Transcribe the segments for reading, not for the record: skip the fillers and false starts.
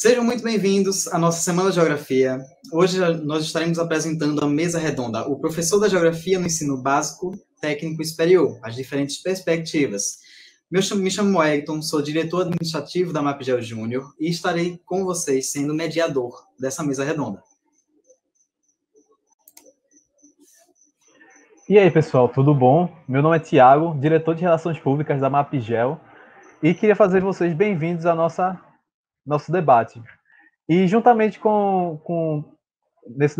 Sejam muito bem-vindos à nossa Semana de Geografia. Hoje nós estaremos apresentando a mesa redonda, o professor da Geografia no ensino básico, técnico e superior, as diferentes perspectivas. Me chamo Wellington, sou diretor administrativo da Mapgel Júnior e estarei com vocês sendo mediador dessa mesa redonda. E aí, pessoal, tudo bom? Meu nome é Tiago, diretor de Relações Públicas da Mapgel, e queria fazer vocês bem-vindos ao nosso debate. E juntamente desse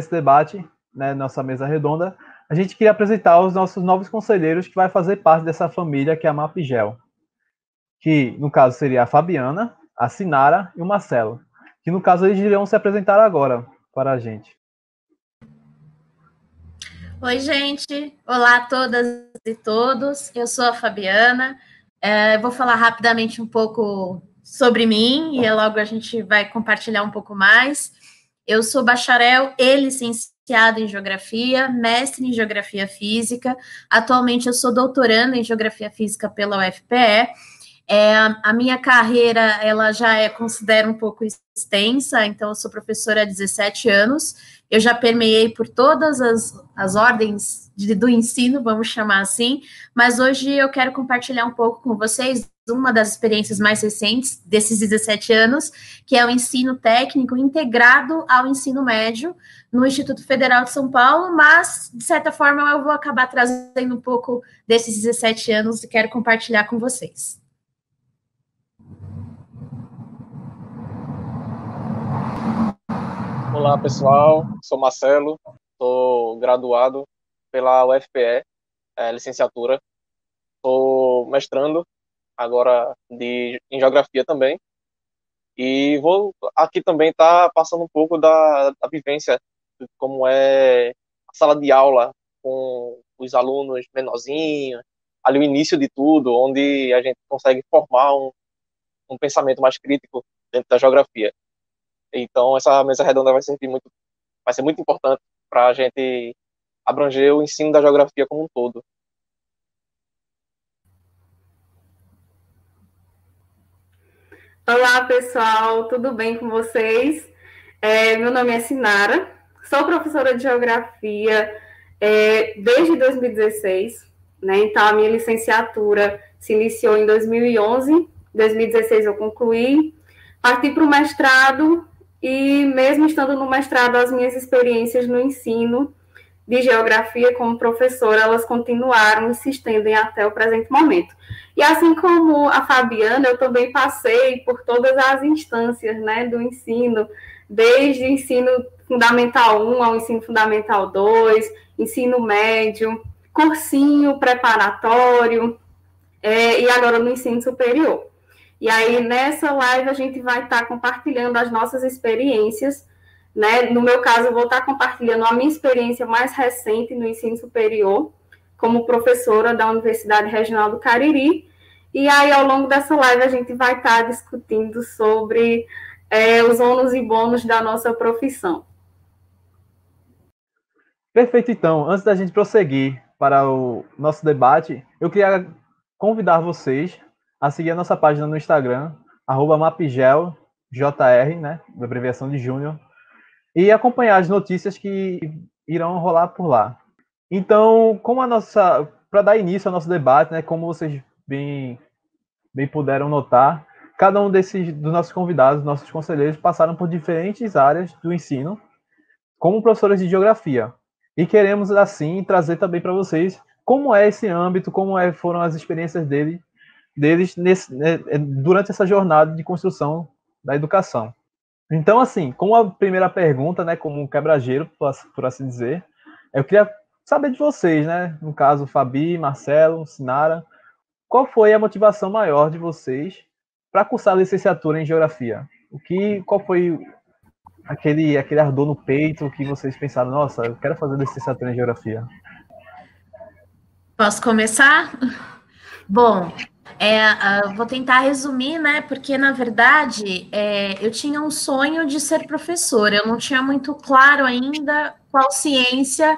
debate, né, nossa mesa redonda, a gente queria apresentar os nossos novos conselheiros que vai fazer parte dessa família que é a Mapgel, que no caso seria a Fabiana, a Sinara e o Marcelo, que no caso eles irão se apresentar agora para a gente. Oi, gente. Olá a todas e todos. Eu sou a Fabiana. Vou falar rapidamente um pouco sobre mim e logo a gente vai compartilhar um pouco mais. Eu sou bacharel e licenciada em Geografia, mestre em Geografia Física. Atualmente eu sou doutoranda em Geografia Física pela UFPE. A minha carreira, ela já considero um pouco extensa, então eu sou professora há 17 anos, eu já permeei por todas as ordens do ensino, vamos chamar assim, mas hoje eu quero compartilhar um pouco com vocês uma das experiências mais recentes desses 17 anos, que é o ensino técnico integrado ao ensino médio no Instituto Federal de São Paulo, mas, de certa forma, eu vou acabar trazendo um pouco desses 17 anos e quero compartilhar com vocês. Olá, pessoal. Sou Marcelo, sou graduado pela UFPE, licenciatura. Estou mestrando agora em Geografia também. E vou aqui também estar passando um pouco da vivência, de como é a sala de aula com os alunos menorzinhos, ali o início de tudo, onde a gente consegue formar um pensamento mais crítico dentro da geografia. Então, essa mesa redonda vai ser muito importante para a gente abranger o ensino da geografia como um todo. Olá, pessoal, tudo bem com vocês? Meu nome é Sinara, sou professora de Geografia desde 2016, né? Então, a minha licenciatura se iniciou em 2011, 2016 eu concluí, parti para o mestrado. E mesmo estando no mestrado, as minhas experiências no ensino de geografia como professora, elas continuaram e se estendem até o presente momento. E assim como a Fabiana, eu também passei por todas as instâncias, né, do ensino, desde ensino fundamental 1 ao ensino fundamental 2, ensino médio, cursinho preparatório, e agora no ensino superior. E aí, nessa live, a gente vai estar compartilhando as nossas experiências, né? No meu caso, eu vou estar compartilhando a minha experiência mais recente no ensino superior, como professora da Universidade Regional do Cariri. E aí, ao longo dessa live, a gente vai estar discutindo sobre os ônus e bônus da nossa profissão. Perfeito, então. Antes da gente prosseguir para o nosso debate, eu queria convidar vocês a seguir a nossa página no Instagram, @mapgeljr, né, da abreviação de Júnior, e acompanhar as notícias que irão rolar por lá. Então, para dar início ao nosso debate, né, como vocês bem puderam notar, cada um dos nossos convidados, nossos conselheiros, passaram por diferentes áreas do ensino, como professores de geografia. E queremos, assim, trazer também para vocês como é esse âmbito, foram as experiências deles durante essa jornada de construção da educação. Então, assim, como a primeira pergunta, né, como um quebra-gelo, por assim dizer, eu queria saber de vocês, né, no caso, Fabi, Marcelo, Sinara, qual foi a motivação maior de vocês para cursar a licenciatura em Geografia? Qual foi aquele ardor no peito que vocês pensaram, nossa, eu quero fazer licenciatura em Geografia? Posso começar? Bom, vou tentar resumir, né? Porque, na verdade, eu tinha um sonho de ser professora. Eu não tinha muito claro ainda qual ciência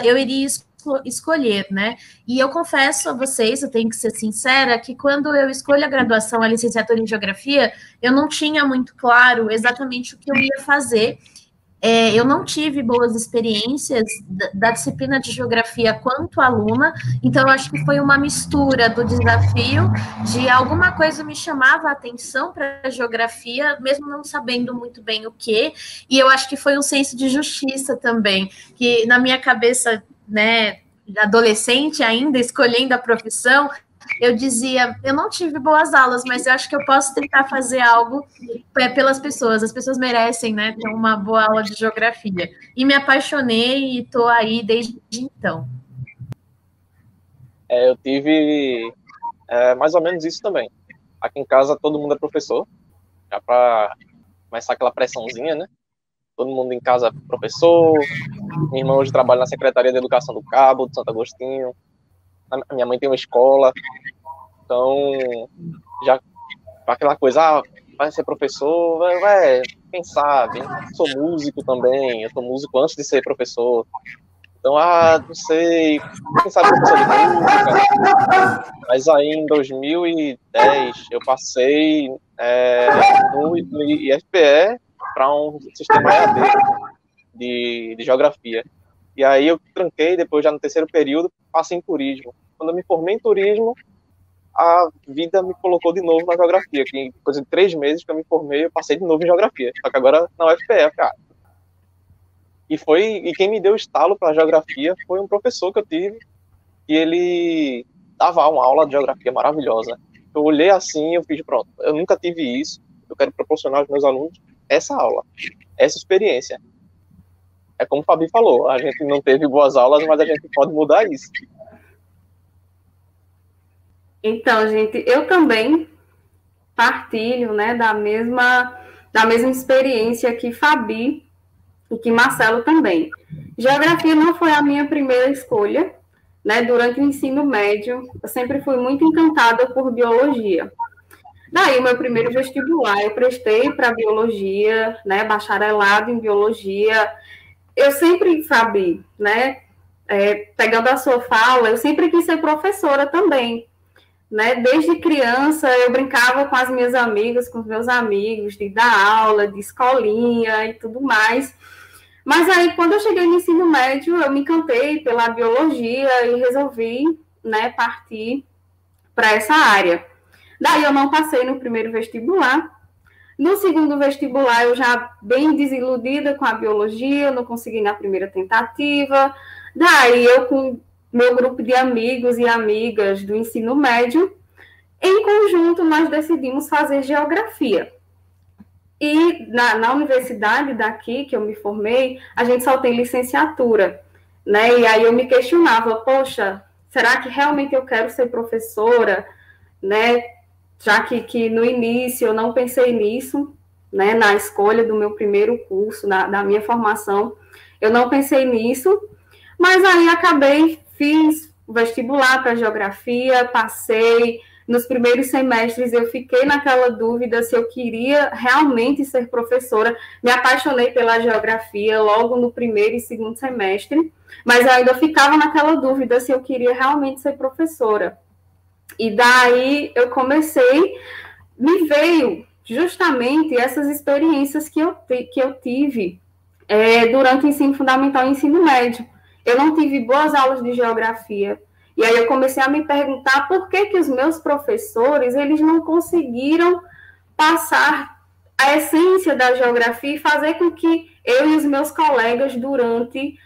eu iria escolher, né? E eu confesso a vocês, eu tenho que ser sincera, que quando eu escolho a graduação, a licenciatura em Geografia, eu não tinha muito claro exatamente o que eu ia fazer. Eu não tive boas experiências da disciplina de geografia quanto aluna, então eu acho que foi uma mistura do desafio de alguma coisa me chamava a atenção para a geografia, mesmo não sabendo muito bem o que, e eu acho que foi um senso de justiça também, que na minha cabeça, né, adolescente ainda, escolhendo a profissão, eu dizia, eu não tive boas aulas, mas eu acho que eu posso tentar fazer algo pelas pessoas. As pessoas merecem, né, ter uma boa aula de geografia. E me apaixonei e estou aí desde então. Eu tive mais ou menos isso também. Aqui em casa todo mundo é professor, já para começar aquela pressãozinha, né? Todo mundo em casa é professor. Minha irmã hoje trabalha na Secretaria de Educação do Cabo, de Santo Agostinho. A minha mãe tem uma escola, então já aquela coisa, vai ser professor, quem sabe? Sou músico também, eu sou músico antes de ser professor, então, não sei, quem sabe professor de música, mas aí em 2010 eu passei no IFPE para um sistema EAD de geografia. E aí eu tranquei, depois já no terceiro período, passei em turismo. Quando eu me formei em turismo, a vida me colocou de novo na geografia, que em coisa de 3 meses que eu me formei, eu passei de novo em geografia, só que agora na UFPE, cara. E quem me deu o estalo para geografia foi um professor que eu tive, e ele dava uma aula de geografia maravilhosa. Eu olhei assim e eu fiz, pronto, eu nunca tive isso, eu quero proporcionar aos meus alunos essa aula, essa experiência. É como o Fabi falou, a gente não teve boas aulas, mas a gente pode mudar isso. Então, gente, eu também partilho, né, da mesma experiência que Fabi e que Marcelo também. Geografia não foi a minha primeira escolha, né, durante o ensino médio, eu sempre fui muito encantada por biologia. Daí, o meu primeiro vestibular, eu prestei para biologia, né, bacharelado em biologia. Eu sempre, Fabi, né, pegando a sua fala, eu sempre quis ser professora também, né, desde criança eu brincava com as minhas amigas, com os meus amigos, de dar aula, de escolinha e tudo mais, mas aí quando eu cheguei no ensino médio, eu me encantei pela biologia e resolvi, né, partir para essa área. Daí eu não passei no primeiro vestibular. No segundo vestibular, eu já bem desiludida com a biologia, não consegui na primeira tentativa. Daí, eu com meu grupo de amigos e amigas do ensino médio, em conjunto, nós decidimos fazer geografia. E na universidade daqui, que eu me formei, a gente só tem licenciatura, né? E aí eu me questionava, poxa, será que realmente eu quero ser professora, né? Já que no início eu não pensei nisso, né, na escolha do meu primeiro curso, da minha formação, eu não pensei nisso, mas aí fiz o vestibular para geografia, passei, nos primeiros semestres eu fiquei naquela dúvida se eu queria realmente ser professora, me apaixonei pela geografia logo no primeiro e segundo semestre, mas eu ainda ficava naquela dúvida se eu queria realmente ser professora. E daí eu comecei, me veio justamente essas experiências que eu tive durante o ensino fundamental e ensino médio. Eu não tive boas aulas de geografia. E aí eu comecei a me perguntar por que os meus professores, eles não conseguiram passar a essência da geografia e fazer com que eu e os meus colegas, durante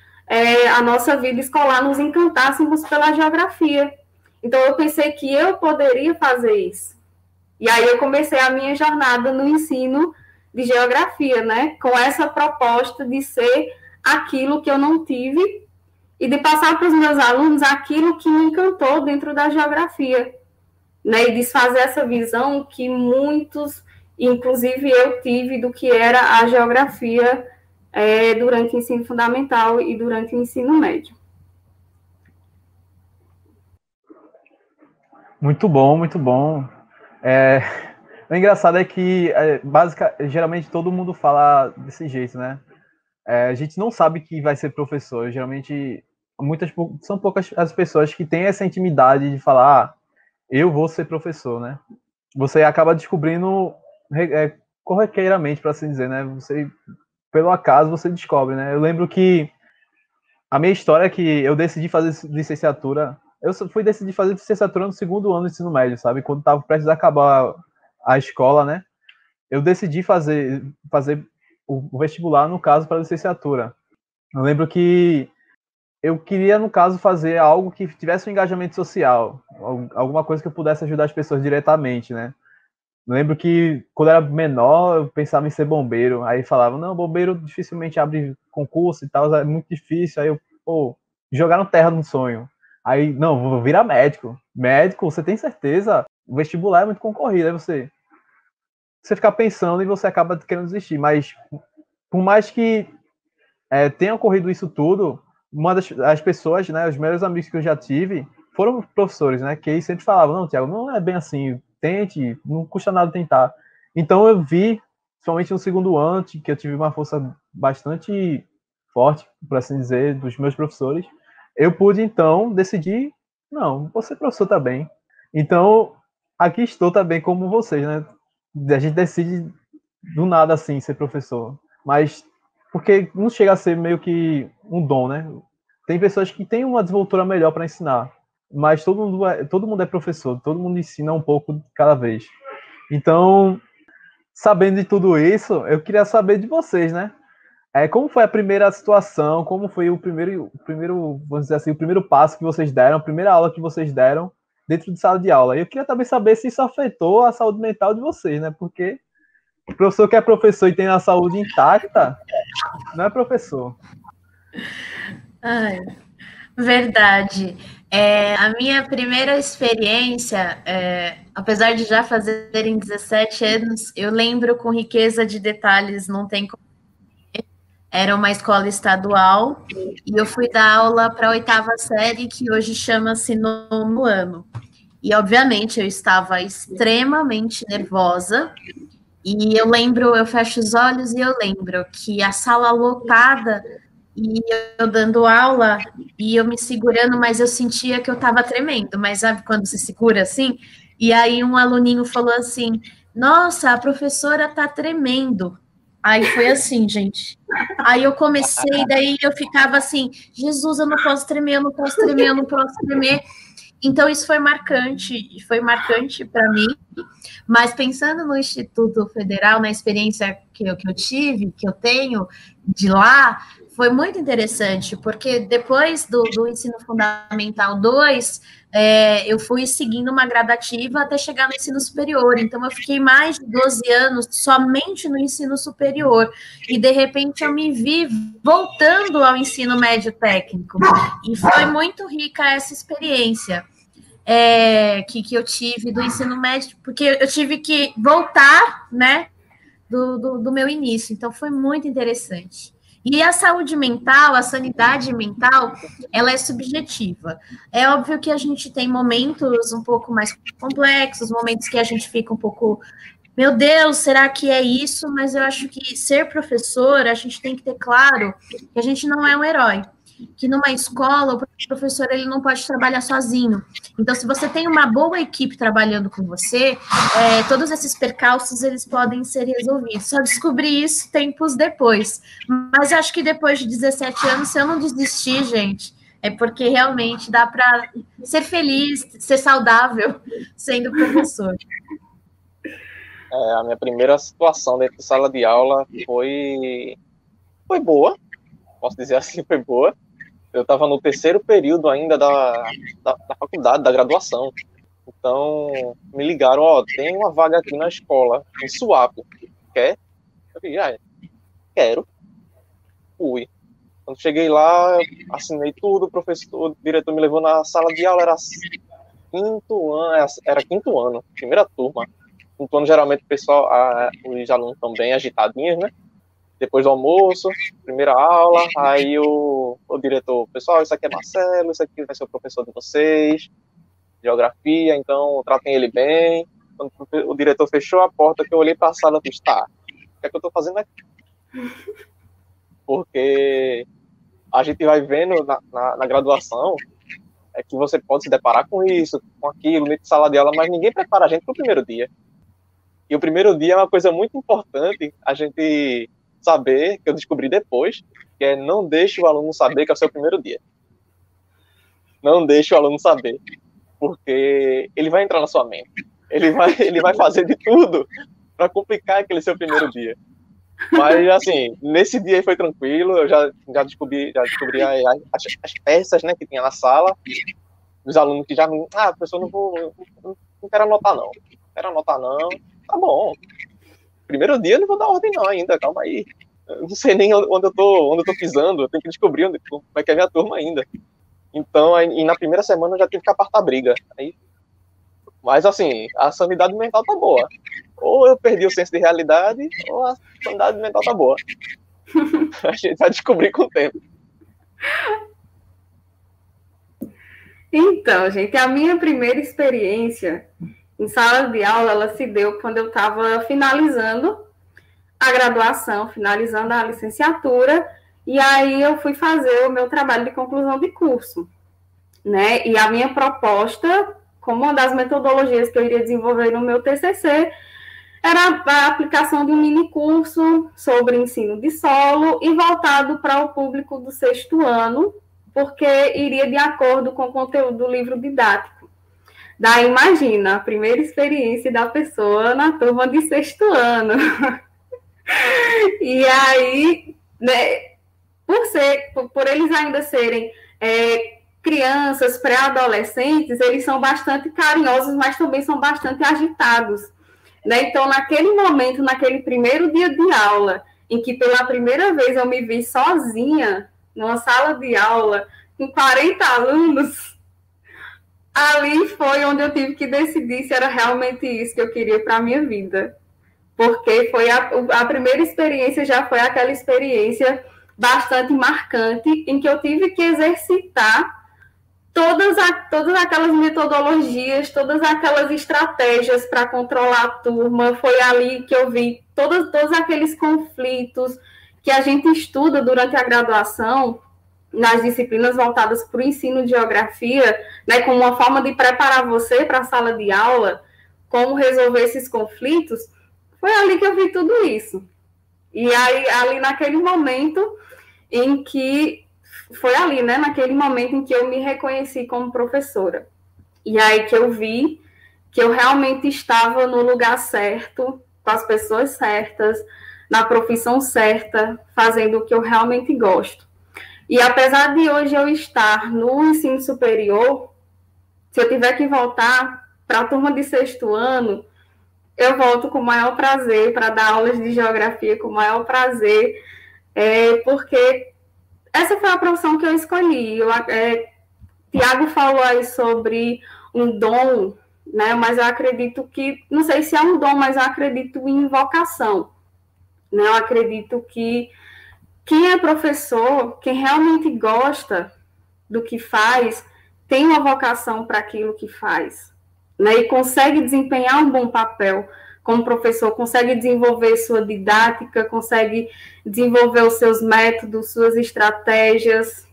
a nossa vida escolar, nos encantássemos pela geografia. Então, eu pensei que eu poderia fazer isso. E aí, eu comecei a minha jornada no ensino de geografia, né? Com essa proposta de ser aquilo que eu não tive e de passar para os meus alunos aquilo que me encantou dentro da geografia, né? E desfazer essa visão que muitos, inclusive eu, tive do que era a geografia durante o ensino fundamental e durante o ensino médio. Muito bom, muito bom. O engraçado é que, geralmente, todo mundo fala desse jeito, né? A gente não sabe que vai ser professor. Geralmente, são poucas as pessoas que têm essa intimidade de falar, eu vou ser professor, né? Você acaba descobrindo corriqueiramente, para assim dizer, né? Você, pelo acaso, você descobre, né? Eu lembro que a minha história é que eu decidi fazer licenciatura. Eu fui decidir fazer licenciatura no segundo ano do ensino médio, sabe? Quando estava prestes a acabar a escola, né? Eu decidi fazer o vestibular, no caso, para licenciatura. Eu lembro que eu queria, no caso, fazer algo que tivesse um engajamento social, alguma coisa que eu pudesse ajudar as pessoas diretamente, né? Eu lembro que, quando eu era menor, eu pensava em ser bombeiro. Aí falava, não, bombeiro dificilmente abre concurso e tal, é muito difícil. Aí jogaram terra no sonho. Aí, não, vou virar médico. Médico, você tem certeza? O vestibular é muito concorrido, aí você fica pensando e você acaba querendo desistir. Mas, por mais que tenha ocorrido isso tudo, as pessoas, né, os melhores amigos que eu já tive, foram professores, né, que sempre falavam, não, Thiago, não é bem assim, tente, não custa nada tentar. Então eu vi, somente no segundo ano, que eu tive uma força bastante forte, por assim dizer, dos meus professores, eu pude, então, decidir, não, vou ser professor também. Então, aqui estou também como vocês, né, a gente decide do nada, assim, ser professor, mas porque não chega a ser meio que um dom, né? Tem pessoas que têm uma desenvoltura melhor para ensinar, mas todo mundo é professor, todo mundo ensina um pouco de cada vez. Então, sabendo de tudo isso, eu queria saber de vocês, né? Como foi a primeira situação, como foi o primeiro, vamos dizer assim, o primeiro passo que vocês deram, a primeira aula que vocês deram dentro de sala de aula. E eu queria também saber se isso afetou a saúde mental de vocês, né? Porque o professor que é professor e tem a saúde intacta, não é professor. Ai, verdade. A minha primeira experiência, apesar de já fazerem 17 anos, eu lembro com riqueza de detalhes, não tem como. Era uma escola estadual e eu fui dar aula para a 8ª série, que hoje chama-se nono ano. E, obviamente, eu estava extremamente nervosa. E eu fecho os olhos e eu lembro que a sala lotada e eu dando aula e eu me segurando, mas eu sentia que eu estava tremendo. Mas sabe quando se segura assim? E aí um aluninho falou assim, nossa, a professora tá tremendo. Aí foi assim, gente. Aí eu comecei, daí eu ficava assim, Jesus, eu não posso tremer, eu não posso tremer, eu não posso tremer. Então isso foi marcante para mim. Mas pensando no Instituto Federal, na experiência que eu tive, que eu tenho de lá, foi muito interessante, porque depois do Ensino Fundamental 2, eu fui seguindo uma gradativa até chegar no ensino superior. Então, eu fiquei mais de 12 anos somente no ensino superior. E, de repente, eu me vi voltando ao ensino médio técnico. E foi muito rica essa experiência. Que eu tive do ensino médio, porque eu tive que voltar, né, do meu início, então foi muito interessante. E a saúde mental, a sanidade mental, ela é subjetiva. É óbvio que a gente tem momentos um pouco mais complexos, momentos que a gente fica um pouco, meu Deus, será que é isso? Mas eu acho que ser professor, a gente tem que ter claro que a gente não é um herói, que numa escola o professor ele não pode trabalhar sozinho. Então, se você tem uma boa equipe trabalhando com você, todos esses percalços eles podem ser resolvidos. Só descobri isso tempos depois. Mas acho que depois de 17 anos, se eu não desistir, gente, é porque realmente dá para ser feliz, ser saudável sendo professor. A minha primeira situação dentro de sala de aula foi boa, posso dizer assim, foi boa. Eu estava no terceiro período ainda da faculdade, da graduação. Então, me ligaram, tem uma vaga aqui na escola, em Suape. Quer? Eu falei, quero. Fui. Quando cheguei lá, assinei tudo, o diretor me levou na sala de aula, era quinto ano, primeira turma. Quinto ano, geralmente, o pessoal, os alunos estão bem agitadinhos, né? Depois do almoço, primeira aula, aí o diretor, pessoal, isso aqui é Marcelo, isso aqui vai ser o professor de vocês, geografia, então tratem ele bem. Quando o diretor fechou a porta, que eu olhei para a sala e disse, o que é que eu estou fazendo aqui? Porque a gente vai vendo na graduação que você pode se deparar com isso, com aquilo, dentro de sala de aula, mas ninguém prepara a gente para o primeiro dia. E o primeiro dia é uma coisa muito importante a gente saber, que eu descobri depois, que é não deixe o aluno saber que é o seu primeiro dia. Não deixe o aluno saber, porque ele vai entrar na sua mente. Ele vai fazer de tudo para complicar aquele seu primeiro dia. Mas, assim, nesse dia aí foi tranquilo, eu já descobri as peças, né, que tinha na sala, os alunos que já não... professor, não quero anotar, não. Não quero anotar, não. Tá bom. Primeiro dia eu não vou dar ordem, não, ainda, calma aí. Eu não sei nem onde eu tô pisando, eu tenho que descobrir como é que é a minha turma ainda. Então, e na primeira semana eu já tive que apartar a briga. Mas, assim, a sanidade mental tá boa. Ou eu perdi o senso de realidade, ou a sanidade mental tá boa. A gente vai descobrir com o tempo. Então, gente, a minha primeira experiência em sala de aula, ela se deu quando eu estava finalizando a graduação, finalizando a licenciatura, e aí eu fui fazer o meu trabalho de conclusão de curso, né? E a minha proposta, como uma das metodologias que eu iria desenvolver no meu TCC, era a aplicação de um mini curso sobre ensino de solo e voltado para o público do 6º ano, porque iria de acordo com o conteúdo do livro didático. Daí, imagina, a primeira experiência da pessoa na turma de 6º ano. E aí, né, por eles ainda serem crianças, pré-adolescentes, eles são bastante carinhosos, mas também são bastante agitados. Né? Então, naquele momento, naquele primeiro dia de aula, em que pela primeira vez eu me vi sozinha numa sala de aula com 40 alunos, ali foi onde eu tive que decidir se era realmente isso que eu queria para a minha vida. Porque foi a primeira experiência, já foi aquela experiência bastante marcante, em que eu tive que exercitar todas aquelas metodologias, todas aquelas estratégias para controlar a turma. Foi ali que eu vi todos aqueles conflitos que a gente estuda durante a graduação, nas disciplinas voltadas para o ensino de geografia, né, como uma forma de preparar você para a sala de aula, como resolver esses conflitos. Foi ali que eu vi tudo isso. E aí, ali naquele momento em que... Foi ali, né, naquele momento em que eu me reconheci como professora. E aí que eu vi que eu realmente estava no lugar certo, com as pessoas certas, na profissão certa, fazendo o que eu realmente gosto. E apesar de hoje eu estar no ensino superior, se eu tiver que voltar para a turma de 6º ano, eu volto com o maior prazer para dar aulas de geografia, com o maior prazer, porque essa foi a profissão que eu escolhi. Tiago falou aí sobre um dom, né? Mas eu acredito que, não sei se é um dom, mas eu acredito em vocação. Né? Eu acredito que quem é professor, quem realmente gosta do que faz, tem uma vocação para aquilo que faz. Né? E consegue desempenhar um bom papel como professor, consegue desenvolver sua didática, consegue desenvolver os seus métodos, suas estratégias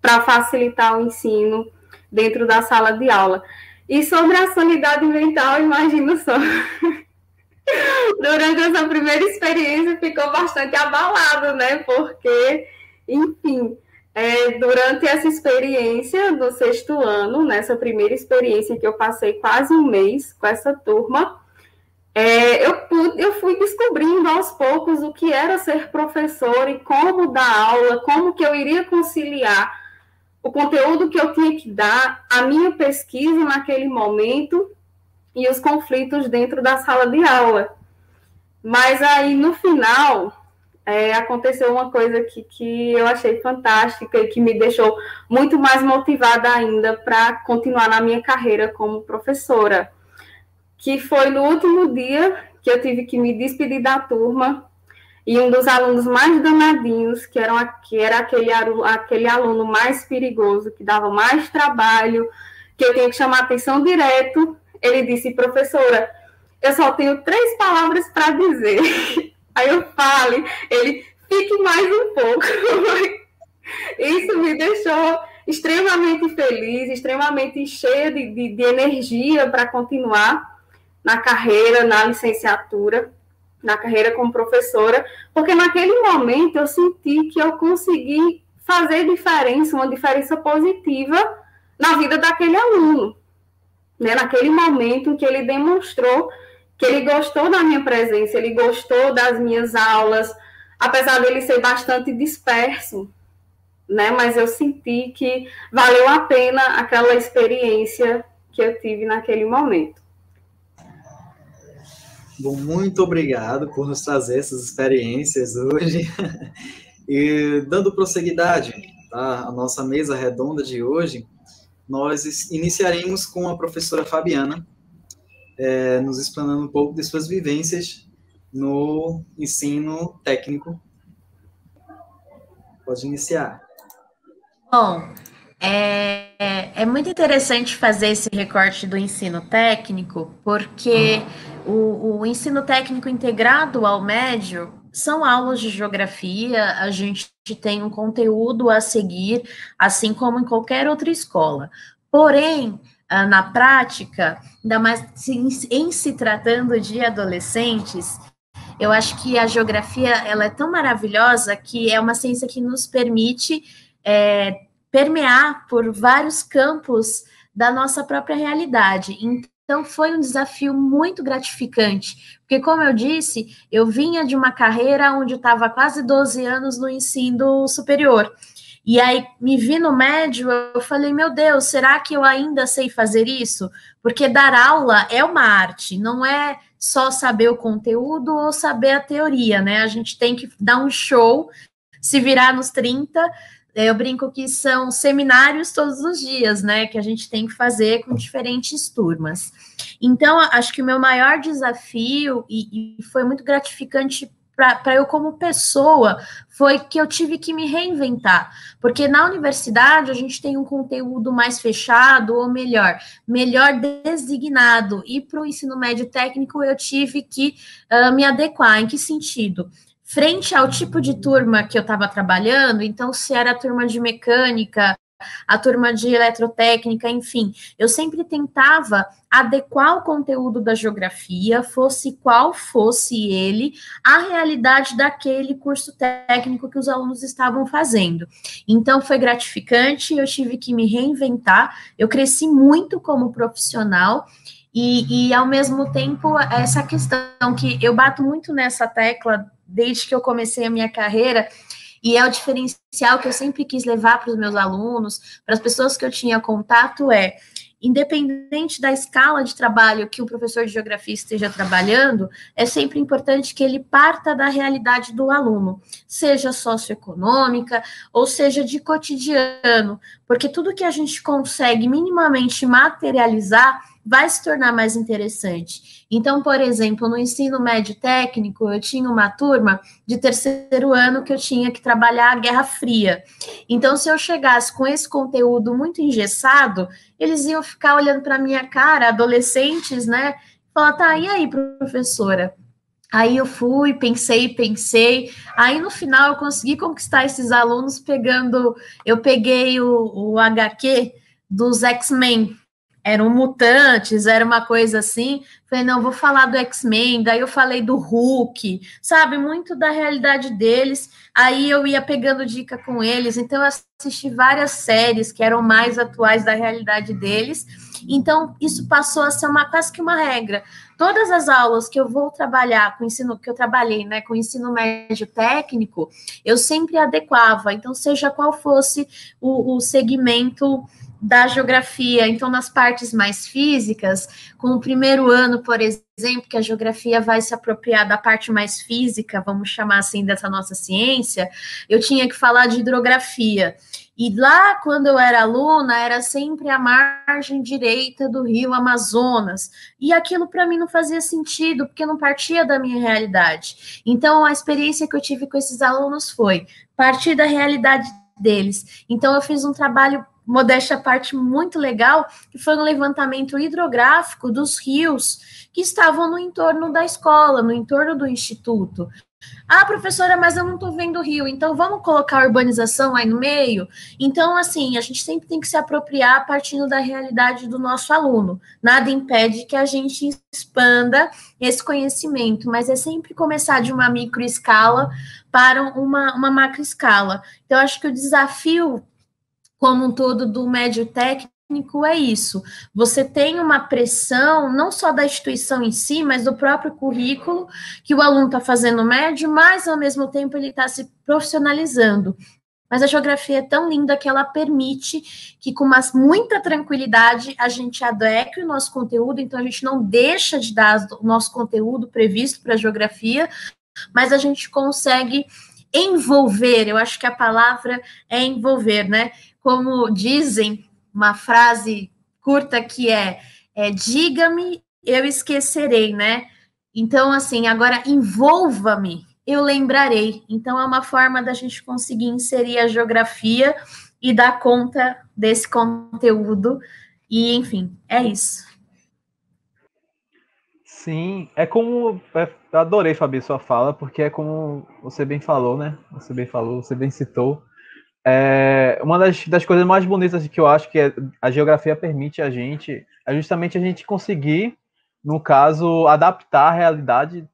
para facilitar o ensino dentro da sala de aula. E sobre a sanidade mental, imagina só. Durante essa primeira experiência ficou bastante abalado, né? Porque, enfim, durante essa experiência do 6º ano, nessa primeira experiência que eu passei quase um mês com essa turma, eu fui descobrindo aos poucos o que era ser professor e como dar aula, como que eu iria conciliar o conteúdo que eu tinha que dar, a minha pesquisa naquele momento e os conflitos dentro da sala de aula. Mas aí, no final, aconteceu uma coisa que eu achei fantástica e que me deixou muito mais motivada ainda para continuar na minha carreira como professora, que foi no último dia que eu tive que me despedir da turma, e um dos alunos mais danadinhos, que era aquele aluno mais perigoso, que dava mais trabalho, que eu tinha que chamar atenção direto, ele disse: professora, eu só tenho 3 palavras para dizer. Aí eu fale, ele: fique mais um pouco. Isso me deixou extremamente feliz, extremamente cheia de energia para continuar na carreira, na licenciatura, na carreira como professora, porque naquele momento eu senti que eu consegui fazer diferença, uma diferença positiva na vida daquele aluno, né? Naquele momento em que ele demonstrou que ele gostou da minha presença, ele gostou das minhas aulas, apesar dele ser bastante disperso, né? Mas eu senti que valeu a pena aquela experiência que eu tive naquele momento. Bom, muito obrigado por nos trazer essas experiências hoje. E dando prosseguidade, tá, à nossa mesa redonda de hoje, nós iniciaremos com a professora Fabiana, nos explanando um pouco de suas vivências no ensino técnico. Pode iniciar. Bom, é muito interessante fazer esse recorte do ensino técnico, porque o ensino técnico integrado ao médio são aulas de geografia, a gente tem um conteúdo a seguir, assim como em qualquer outra escola. Porém, na prática, ainda mais em se tratando de adolescentes, eu acho que a geografia ela é tão maravilhosa que é uma ciência que nos permite permear por vários campos da nossa própria realidade. Então, foi um desafio muito gratificante, porque, como eu disse, eu vinha de uma carreira onde eu estava quase 12 anos no ensino superior. E aí, me vi no médio, eu falei, meu Deus, será que eu ainda sei fazer isso? Porque dar aula é uma arte, não é só saber o conteúdo ou saber a teoria, né? A gente tem que dar um show, se virar nos 30. Eu brinco que são seminários todos os dias, né? Que a gente tem que fazer com diferentes turmas. Então, acho que o meu maior desafio, e foi muito gratificante para eu como pessoa, foi que eu tive que me reinventar, porque na universidade a gente tem um conteúdo mais fechado, ou melhor designado, e para o ensino médio técnico eu tive que me adequar. Em que sentido? Frente ao tipo de turma que eu estava trabalhando, então se era a turma de mecânica, a turma de eletrotécnica, enfim, eu sempre tentava adequar o conteúdo da geografia, fosse qual fosse ele, à realidade daquele curso técnico que os alunos estavam fazendo. Então, foi gratificante, eu tive que me reinventar, eu cresci muito como profissional, e ao mesmo tempo, essa questão que eu bato muito nessa tecla desde que eu comecei a minha carreira, e é o diferencial que eu sempre quis levar para os meus alunos, para as pessoas que eu tinha contato, independente da escala de trabalho que o professor de geografia esteja trabalhando, é sempre importante que ele parta da realidade do aluno, seja socioeconômica ou seja de cotidiano, porque tudo que a gente consegue minimamente materializar vai se tornar mais interessante. Então, por exemplo, no ensino médio técnico, eu tinha uma turma de terceiro ano que eu tinha que trabalhar a Guerra Fria. Então, se eu chegasse com esse conteúdo muito engessado, eles iam ficar olhando para a minha cara, adolescentes, né? Falar, tá, e aí, professora? Aí eu fui, pensei, aí no final eu consegui conquistar esses alunos eu peguei o HQ dos X-Men, eram mutantes, era uma coisa assim, falei, não, vou falar do X-Men, daí eu falei do Hulk, sabe, muito da realidade deles, aí eu ia pegando dica com eles, então eu assisti várias séries que eram mais atuais da realidade deles, então isso passou a ser quase que uma regra. Todas as aulas que eu vou trabalhar com ensino, que eu trabalhei, né, com ensino médio técnico, eu sempre adequava, então seja qual fosse o segmento da geografia, então nas partes mais físicas, com o primeiro ano, por exemplo, que a geografia vai se apropriar da parte mais física, vamos chamar assim, dessa nossa ciência, eu tinha que falar de hidrografia. E lá, quando eu era aluna, era sempre a margem direita do rio Amazonas. E aquilo para mim não fazia sentido, porque não partia da minha realidade. Então, a experiência que eu tive com esses alunos foi partir da realidade deles. Então, eu fiz um trabalho, modéstia à parte, muito legal, que foi um levantamento hidrográfico dos rios que estavam no entorno da escola, no entorno do instituto. Ah, professora, mas eu não estou vendo o rio, então vamos colocar a urbanização aí no meio? Então, assim, a gente sempre tem que se apropriar partindo da realidade do nosso aluno. Nada impede que a gente expanda esse conhecimento, mas é sempre começar de uma micro escala para uma macro escala. Então, acho que o desafio como um todo do médio técnico é isso. Você tem uma pressão, não só da instituição em si, mas do próprio currículo que o aluno está fazendo médio, mas ao mesmo tempo ele está se profissionalizando. Mas a geografia é tão linda que ela permite que, com muita tranquilidade, a gente adeque o nosso conteúdo, então a gente não deixa de dar o nosso conteúdo previsto para a geografia, mas a gente consegue envolver, eu acho que a palavra é envolver, né? Como dizem, uma frase curta que diga-me, eu esquecerei, né? Então, assim, agora envolva-me, eu lembrarei. Então, é uma forma da gente conseguir inserir a geografia e dar conta desse conteúdo. E, enfim, é isso. Sim, é como. Eu adorei, Fabi, sua fala, porque é como você bem falou, né? Você bem falou, você bem citou. Uma das coisas mais bonitas que eu acho que a geografia permite a gente é justamente a gente conseguir, no caso, adaptar a realidade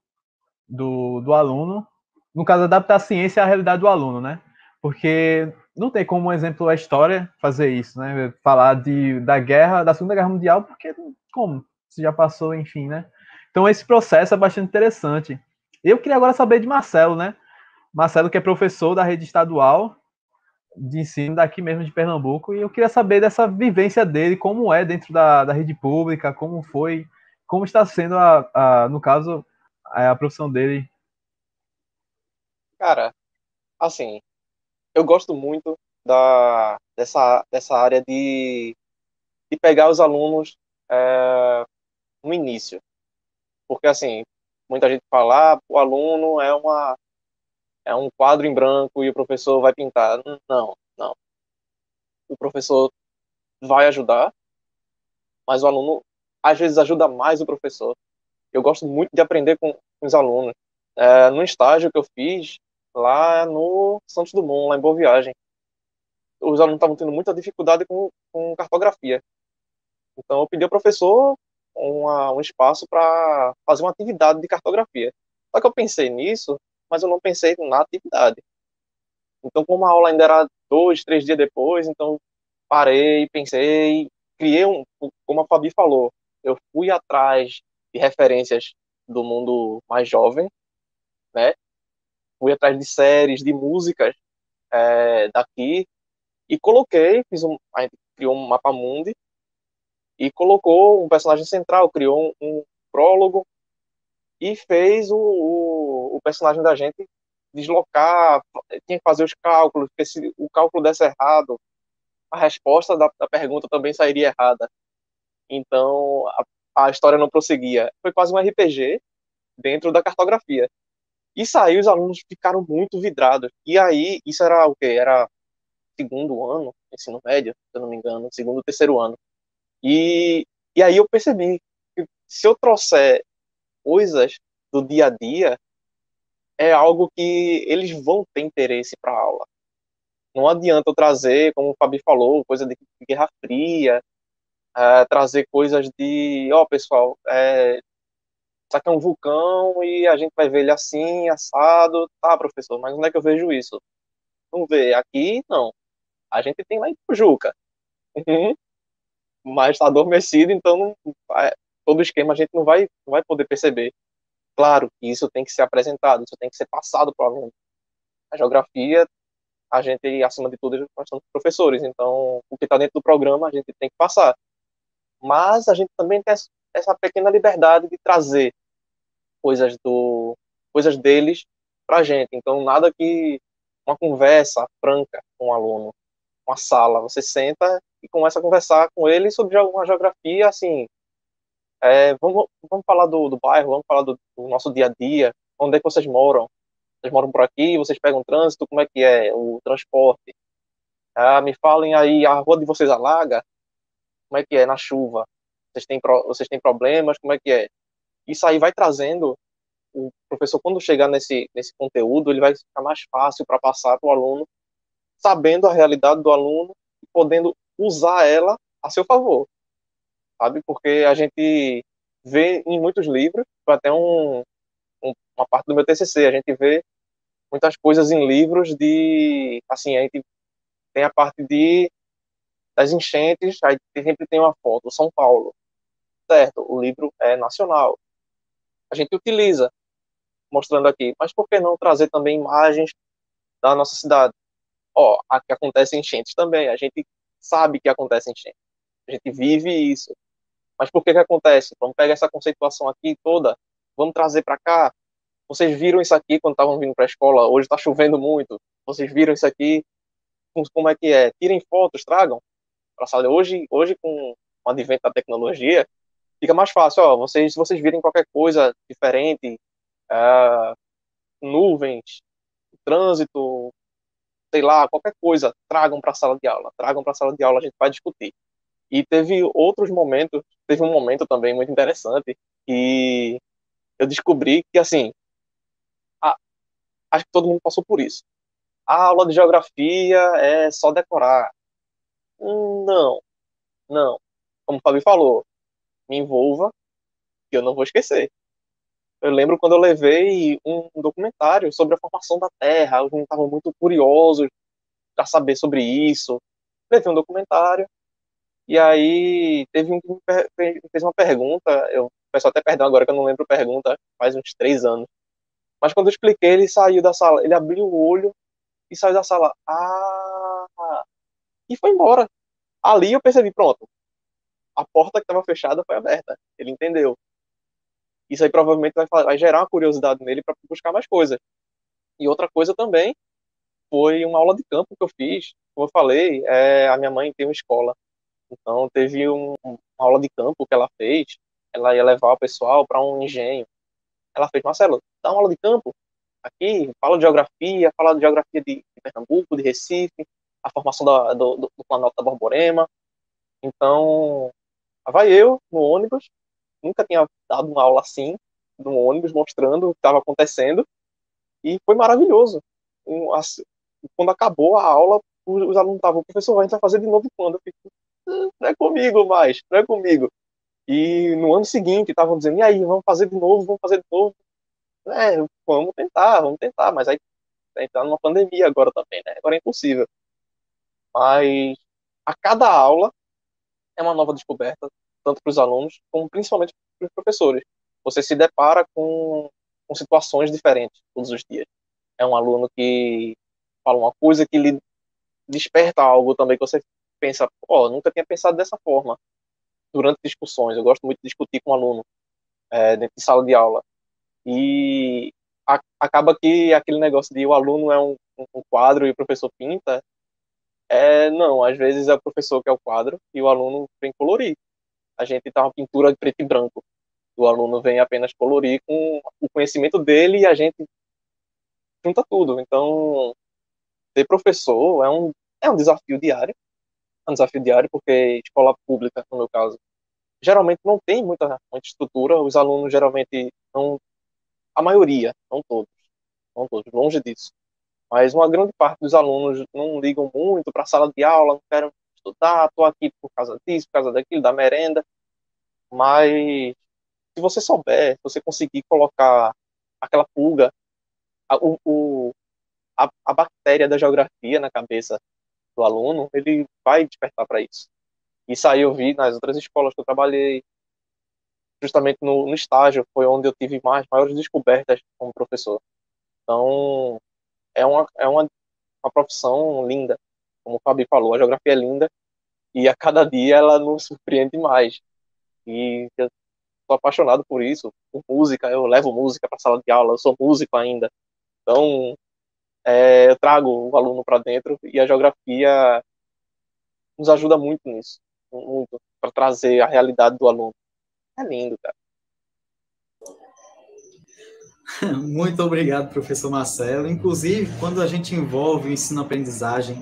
do aluno, no caso, adaptar a ciência à realidade do aluno, né? Porque não tem como, exemplo, a história fazer isso, né? Falar da guerra, da Segunda Guerra Mundial, porque como? Se já passou, enfim, né? Então, esse processo é bastante interessante. Eu queria agora saber de Marcelo, né? Marcelo, que é professor da rede estadual de ensino daqui mesmo de Pernambuco, e eu queria saber dessa vivência dele, como é dentro da rede pública, como foi, como está sendo, no caso, a profissão dele. Cara, assim, eu gosto muito dessa área de pegar os alunos no início. Porque, assim, muita gente fala, o aluno é um quadro em branco e o professor vai pintar. Não, não. O professor vai ajudar, mas o aluno, às vezes, ajuda mais o professor. Eu gosto muito de aprender com os alunos. No estágio que eu fiz lá no Santos Dumont, lá em Boa Viagem, os alunos estavam tendo muita dificuldade com cartografia. Então, eu pedi ao professor um espaço para fazer uma atividade de cartografia. Só que eu pensei nisso, mas eu não pensei na atividade. Então, como a aula ainda era 2, 3 dias depois, então parei, pensei, criei como a Fabi falou, eu fui atrás de referências do mundo mais jovem, né? Fui atrás de séries, de músicas daqui e coloquei, a gente criou um mapa mundi e colocou um personagem central, criou um prólogo e fez o personagem da gente deslocar, tinha que fazer os cálculos, porque se o cálculo desse errado, a resposta da pergunta também sairia errada. Então, a história não prosseguia. Foi quase um RPG dentro da cartografia. E saiu, os alunos ficaram muito vidrados. E aí, isso era o quê? Era segundo ano, ensino médio, se eu não me engano, segundo, terceiro ano. E, e aí eu percebi que se eu trouxer coisas do dia a dia, é algo que eles vão ter interesse para a aula. Não adianta eu trazer, como o Fabi falou, coisa de Guerra Fria, trazer coisas de, pessoal, isso aqui é um vulcão e a gente vai ver ele assim, assado. Tá, professor, mas onde é que eu vejo isso? Não vê. Aqui, não. A gente tem lá em Pujuca. Mas está adormecido, então todo o esquema a gente não vai poder perceber. Claro que isso tem que ser apresentado, isso tem que ser passado para o aluno. A geografia, a gente, acima de tudo, nós somos professores, então o que está dentro do programa a gente tem que passar. Mas a gente também tem essa pequena liberdade de trazer coisas deles para a gente. Então, nada que uma conversa franca com o aluno, uma sala, você senta e começa a conversar com ele sobre alguma geografia, assim, vamos falar do bairro, vamos falar do nosso dia a dia, onde é que vocês moram? Vocês moram por aqui, vocês pegam trânsito, como é que é o transporte? Me falem aí, a rua de vocês alaga? Como é que é na chuva? Vocês têm problemas? Como é que é? Isso aí vai trazendo o professor, quando chegar nesse conteúdo, ele vai ficar mais fácil para passar para o aluno, sabendo a realidade do aluno e podendo usar ela a seu favor, sabe? Porque a gente vê em muitos livros, foi até uma parte do meu TCC, a gente vê muitas coisas em livros de, assim, a gente tem a parte das enchentes, aí sempre tem uma foto, São Paulo, certo? O livro é nacional. A gente utiliza, mostrando aqui, mas por que não trazer também imagens da nossa cidade? Ó, aqui acontece enchentes também, a gente sabe que acontece enchentes, a gente vive isso. Mas por que acontece? Vamos pegar essa conceituação aqui toda, vamos trazer para cá. Vocês viram isso aqui quando estavam vindo para a escola? Hoje está chovendo muito. Vocês viram isso aqui? Como é que é? Tirem fotos, tragam para a sala. Hoje, com o advento da tecnologia, fica mais fácil. Ó, se vocês virem qualquer coisa diferente, nuvens, trânsito, sei lá, qualquer coisa, tragam para a sala de aula. Tragam para a sala de aula, a gente vai discutir. E teve um momento também muito interessante que eu descobri que, assim, acho que todo mundo passou por isso. A aula de geografia é só decorar. Não, não. Como o Fábio falou, me envolva, que eu não vou esquecer. Eu lembro quando eu levei um documentário sobre a formação da Terra, eu estava muito curioso para saber sobre isso. Levei um documentário, e aí teve um que me fez uma pergunta, eu peço até perdão agora que eu não lembro a pergunta, faz uns 3 anos. Mas quando eu expliquei, ele saiu da sala, ele abriu o olho e saiu da sala. E foi embora. Ali eu percebi, pronto, a porta que estava fechada foi aberta. Ele entendeu. Isso aí provavelmente vai gerar uma curiosidade nele para buscar mais coisas. E outra coisa também foi uma aula de campo que eu fiz. Como eu falei, a minha mãe tem uma escola. Então teve uma aula de campo que ela fez. Ela ia levar o pessoal para um engenho. Ela fez, Marcelo, dá uma aula de campo aqui, fala de geografia de Pernambuco, de Recife, a formação do Planalto da Borborema. Então, vai eu no ônibus, nunca tinha dado uma aula assim, no ônibus, mostrando o que estava acontecendo, e foi maravilhoso. Quando acabou a aula, os alunos estavam, professor, a gente vai fazer de novo quando? Eu fico, não é comigo mais, não é comigo. E no ano seguinte, estavam dizendo, e aí, vamos fazer de novo. Vamos tentar, mas aí entrar numa pandemia agora também, né? Agora é impossível. Mas a cada aula é uma nova descoberta, tanto para os alunos, como principalmente para os professores. Você se depara com situações diferentes todos os dias. É um aluno que fala uma coisa que lhe desperta algo também, que você pensa, nunca tinha pensado dessa forma. Durante discussões, eu gosto muito de discutir com o aluno, dentro de sala de aula. E acaba que aquele negócio de o aluno é um quadro e o professor pinta, não, às vezes é o professor que é o quadro e o aluno vem colorir. A gente tá uma pintura de preto e branco, o aluno vem apenas colorir com o conhecimento dele e a gente junta tudo. Então, ser professor é um desafio diário, porque escola pública, no meu caso, geralmente não tem muita estrutura, os alunos geralmente não, a maioria, não todos, longe disso. Mas uma grande parte dos alunos não ligam muito para a sala de aula, não querem estudar, estou aqui por causa disso, por causa daquilo, da merenda. Mas se você souber, se você conseguir colocar aquela pulga, a bactéria da geografia na cabeça do aluno, ele vai despertar para isso. Isso aí eu vi nas outras escolas que eu trabalhei, justamente no estágio, foi onde eu tive maiores descobertas como professor. Então, é uma profissão linda. Como o Fabi falou, a geografia é linda e a cada dia ela nos surpreende mais. E eu sou apaixonado por isso, por música, eu levo música para a sala de aula, eu sou músico ainda. Então, eu trago o aluno para dentro e a geografia nos ajuda muito nisso, muito, para trazer a realidade do aluno. É lindo, cara. Muito obrigado, professor Marcelo. Inclusive, quando a gente envolve o ensino-aprendizagem,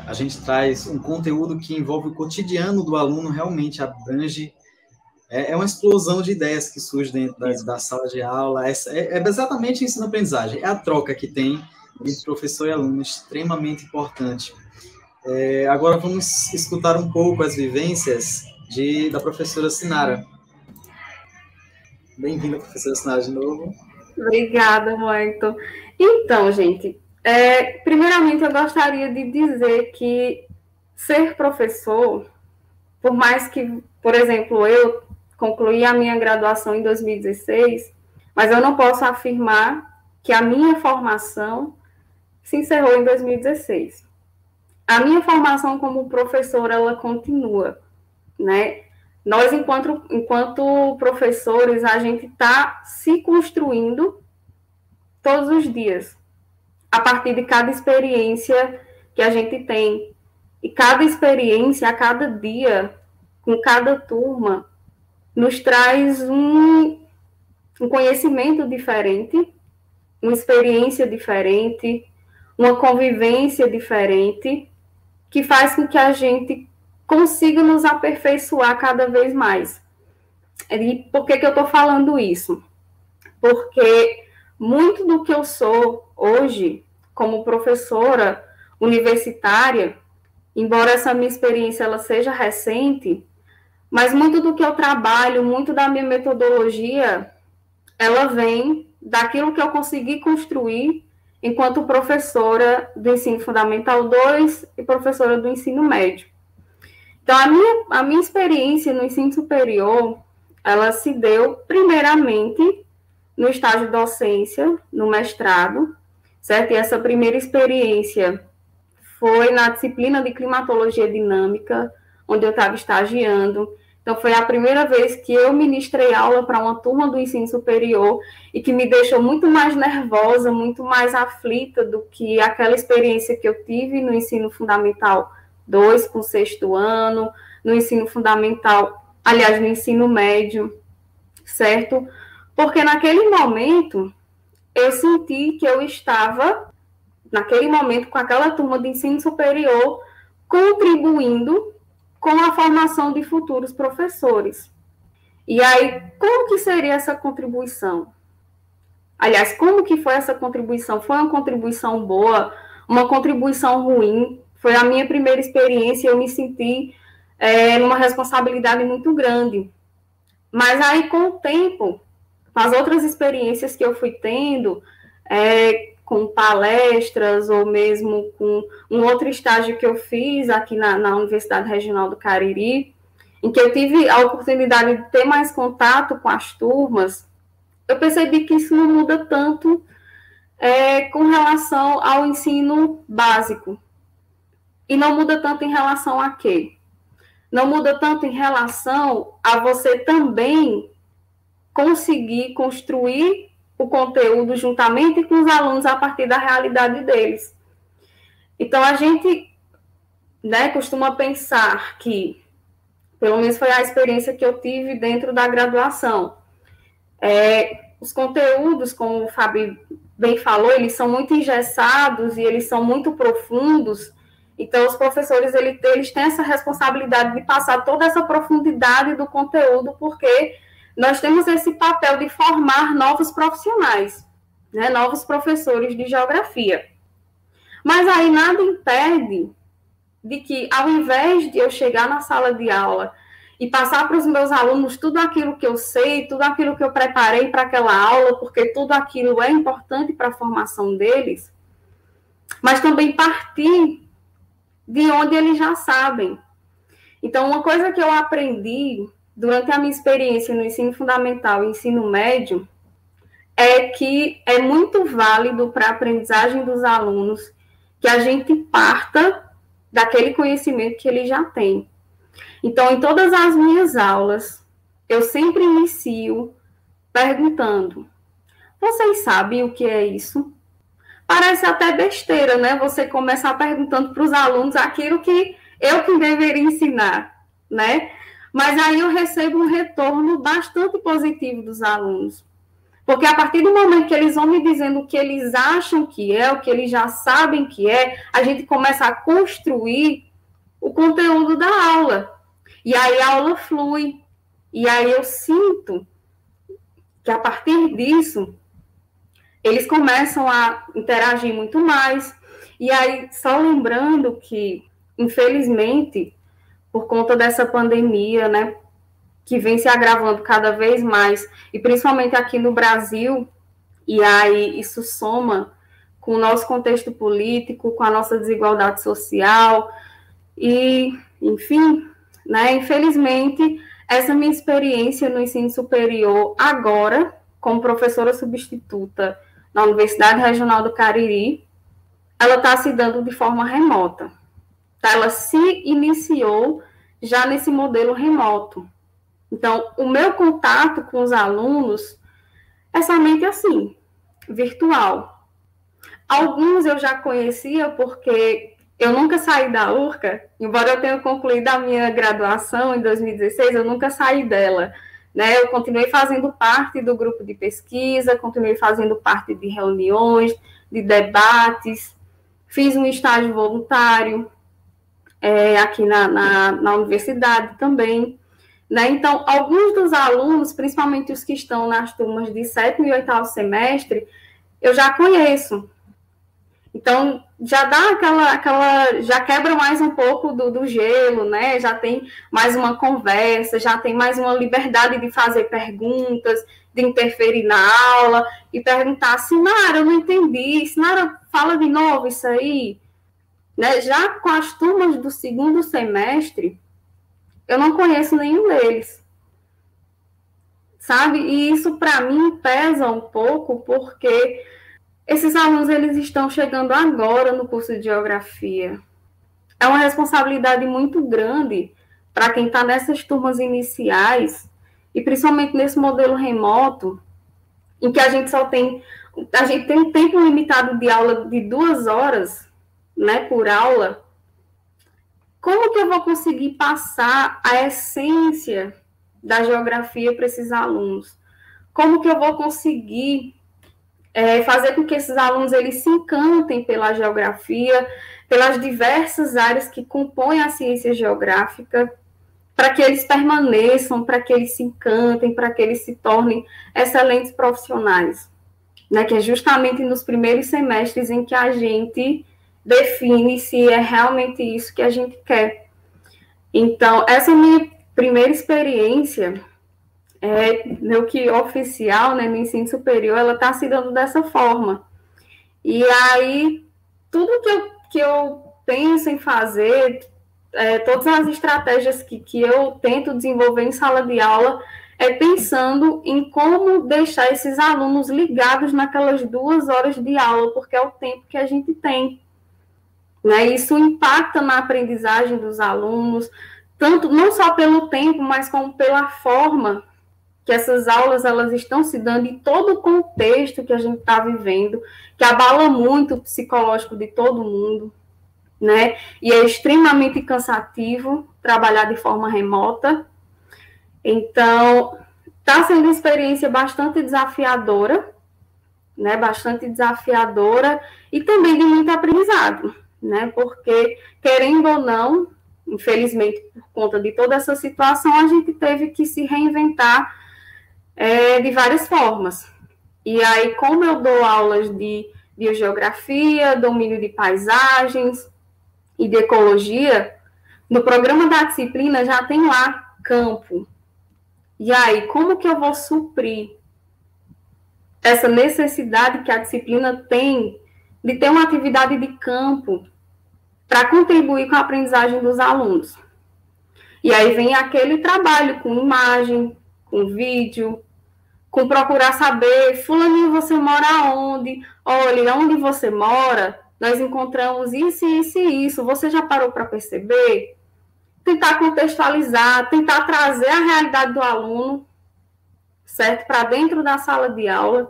a gente traz um conteúdo que envolve o cotidiano do aluno, realmente abrange É uma explosão de ideias que surge dentro da sala de aula. É exatamente ensino-aprendizagem. É a troca que tem entre professor e aluno, extremamente importante. Agora vamos escutar um pouco as vivências da professora Sinara. Bem-vinda, professora Sinara, de novo. Obrigada, Wellington. Então, gente, primeiramente eu gostaria de dizer que ser professor, por mais que, por exemplo, eu concluí a minha graduação em 2016, mas eu não posso afirmar que a minha formação se encerrou em 2016. A minha formação como professora, ela continua, né? Nós, enquanto professores, a gente está se construindo todos os dias, a partir de cada experiência que a gente tem. E cada experiência, a cada dia, com cada turma, nos traz um conhecimento diferente, uma experiência diferente, uma convivência diferente, que faz com que a gente consiga nos aperfeiçoar cada vez mais. E por que eu estou falando isso? Porque muito do que eu sou hoje, como professora universitária, embora essa minha experiência ela seja recente, mas muito do que eu trabalho, muito da minha metodologia, ela vem daquilo que eu consegui construir enquanto professora do Ensino Fundamental 2 e professora do Ensino Médio. Então, a minha experiência no ensino superior, ela se deu primeiramente no estágio de docência, no mestrado, certo? E essa primeira experiência foi na disciplina de climatologia dinâmica, onde eu estava estagiando. Então, foi a primeira vez que eu ministrei aula para uma turma do ensino superior e que me deixou muito mais nervosa, muito mais aflita do que aquela experiência que eu tive no ensino fundamental 2, com o 6º ano, no ensino fundamental, aliás, no ensino médio, certo? Porque naquele momento, eu senti que eu estava, naquele momento, com aquela turma de ensino superior, contribuindo com a formação de futuros professores. E aí, como que seria essa contribuição? Aliás, como que foi essa contribuição? Foi uma contribuição boa? Uma contribuição ruim? Foi a minha primeira experiência e eu me senti numa responsabilidade muito grande. Mas aí, com o tempo, com as outras experiências que eu fui tendo, com palestras ou mesmo com um outro estágio que eu fiz aqui na Universidade Regional do Cariri, em que eu tive a oportunidade de ter mais contato com as turmas, eu percebi que isso não muda tanto com relação ao ensino básico. E não muda tanto em relação a quê? Não muda tanto em relação a você também conseguir construir o conteúdo juntamente com os alunos a partir da realidade deles. Então, a gente costuma pensar que, pelo menos foi a experiência que eu tive dentro da graduação, os conteúdos, como o Fábio bem falou, eles são muito engessados e eles são muito profundos. Então, os professores eles têm essa responsabilidade de passar toda essa profundidade do conteúdo, porque nós temos esse papel de formar novos profissionais, né, novos professores de geografia. Mas aí nada impede de que, ao invés de eu chegar na sala de aula e passar para os meus alunos tudo aquilo que eu sei, tudo aquilo que eu preparei para aquela aula, porque tudo aquilo é importante para a formação deles, mas também partir de onde eles já sabem. Então, uma coisa que eu aprendi durante a minha experiência no ensino fundamental e ensino médio é que é muito válido para a aprendizagem dos alunos que a gente parta daquele conhecimento que eles já têm. Então, em todas as minhas aulas, eu sempre inicio perguntando: vocês sabem o que é isso? Parece até besteira, né? Você começar perguntando para os alunos aquilo que eu que deveria ensinar, né? Mas aí eu recebo um retorno bastante positivo dos alunos. Porque a partir do momento que eles vão me dizendo o que eles acham que é, o que eles já sabem que é, a gente começa a construir o conteúdo da aula. E aí a aula flui. E aí eu sinto que, a partir disso, eles começam a interagir muito mais. E aí, só lembrando que, infelizmente, por conta dessa pandemia, né, que vem se agravando cada vez mais, e principalmente aqui no Brasil, e aí isso soma com o nosso contexto político, com a nossa desigualdade social, e, enfim, né, infelizmente, essa minha experiência no ensino superior agora, como professora substituta na Universidade Regional do Cariri, ela está se dando de forma remota. Tá? Ela se iniciou já nesse modelo remoto. Então, o meu contato com os alunos é somente assim, virtual. Alguns eu já conhecia porque eu nunca saí da URCA, embora eu tenha concluído a minha graduação em 2016, eu nunca saí dela. Né? Eu continuei fazendo parte do grupo de pesquisa, continuei fazendo parte de reuniões, de debates, fiz um estágio voluntário aqui na universidade também. Né? Então, alguns dos alunos, principalmente os que estão nas turmas de 7º e 8º semestre, eu já conheço. Então, já dá já quebra mais um pouco do gelo, né? Já tem mais uma conversa, já tem mais uma liberdade de fazer perguntas, de interferir na aula e perguntar, Sinara, eu não entendi, Sinara, fala de novo isso aí. Né? Já com as turmas do 2º semestre, eu não conheço nenhum deles. Sabe? E isso, para mim, pesa um pouco, porque esses alunos, eles estão chegando agora no curso de Geografia. É uma responsabilidade muito grande para quem está nessas turmas iniciais, e principalmente nesse modelo remoto, em que a gente tem um tempo limitado de aula de 2 horas, né, por aula. Como que eu vou conseguir passar a essência da geografia para esses alunos? Como que eu vou conseguir fazer com que esses alunos eles se encantem pela geografia, pelas diversas áreas que compõem a ciência geográfica, para que eles permaneçam, para que eles se encantem, para que eles se tornem excelentes profissionais, né? Que é justamente nos primeiros semestres em que a gente define se é realmente isso que a gente quer. Então, essa minha primeira experiência meio que oficial, né, no ensino superior, ela está se dando dessa forma. E aí, tudo que eu penso em fazer, todas as estratégias que eu tento desenvolver em sala de aula, é pensando em como deixar esses alunos ligados naquelas 2 horas de aula, porque é o tempo que a gente tem. Né? Isso impacta na aprendizagem dos alunos, tanto não só pelo tempo, mas como pela forma que essas aulas elas estão se dando e todo o contexto que a gente está vivendo, que abala muito o psicológico de todo mundo, né? E é extremamente cansativo trabalhar de forma remota. Então, está sendo uma experiência bastante desafiadora, né? Bastante desafiadora e também de muito aprendizado, né? Porque, querendo ou não, infelizmente, por conta de toda essa situação, a gente teve que se reinventar de várias formas. E aí, como eu dou aulas de biogeografia, domínio de paisagens e de ecologia, no programa da disciplina já tem lá campo. E aí, como que eu vou suprir essa necessidade que a disciplina tem de ter uma atividade de campo para contribuir com a aprendizagem dos alunos? E aí vem aquele trabalho com imagem, com vídeo, com procurar saber, fulaninho, você mora onde? Olha, onde você mora, nós encontramos isso, isso e isso. Você já parou para perceber? Tentar contextualizar, tentar trazer a realidade do aluno, certo? Para dentro da sala de aula,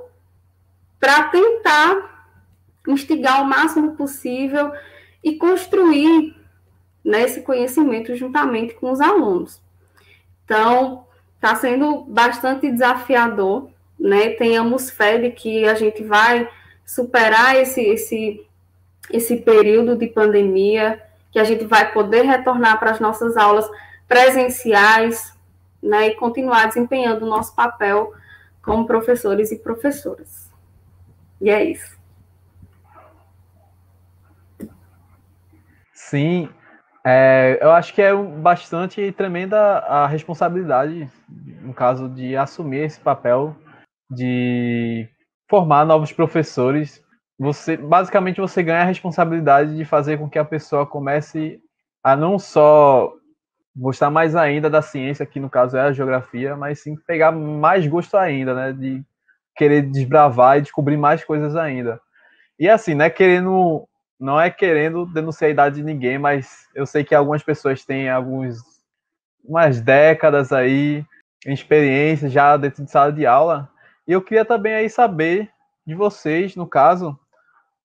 para tentar instigar o máximo possível e construir, né, esse conhecimento juntamente com os alunos. Então, está sendo bastante desafiador, né? Tenhamos fé de que a gente vai superar esse período de pandemia, que a gente vai poder retornar para as nossas aulas presenciais, né, e continuar desempenhando o nosso papel como professores e professoras. E é isso. Sim, eu acho que é bastante tremenda a responsabilidade, no caso, de assumir esse papel de formar novos professores. Basicamente, você ganha a responsabilidade de fazer com que a pessoa comece a não só gostar mais ainda da ciência, que no caso é a geografia, mas sim pegar mais gosto ainda, né, de querer desbravar e descobrir mais coisas ainda. E assim, não é querendo denunciar a idade de ninguém, mas eu sei que algumas pessoas têm umas décadas aí, em experiência já dentro de sala de aula. E eu queria também aí saber de vocês, no caso,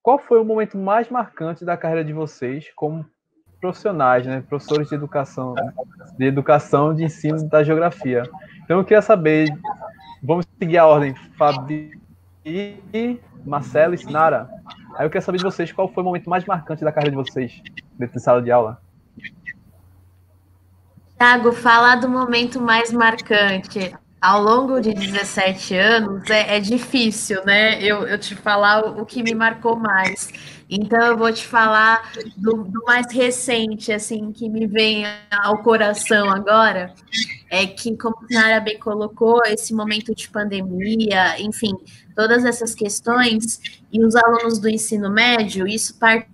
qual foi o momento mais marcante da carreira de vocês como profissionais, né? Professores de educação de ensino da geografia. Então eu queria saber, vamos seguir a ordem, Fabi, Marcelo e Sinara. Aí eu quero saber de vocês qual foi o momento mais marcante da carreira de vocês dentro de sala de aula. Thiago, falar do momento mais marcante ao longo de 17 anos é difícil, né? Eu te falar o que me marcou mais. Então, eu vou te falar do mais recente, assim, que me vem ao coração agora, é que, como a Nara bem colocou, esse momento de pandemia, enfim, todas essas questões, e os alunos do ensino médio, isso partiu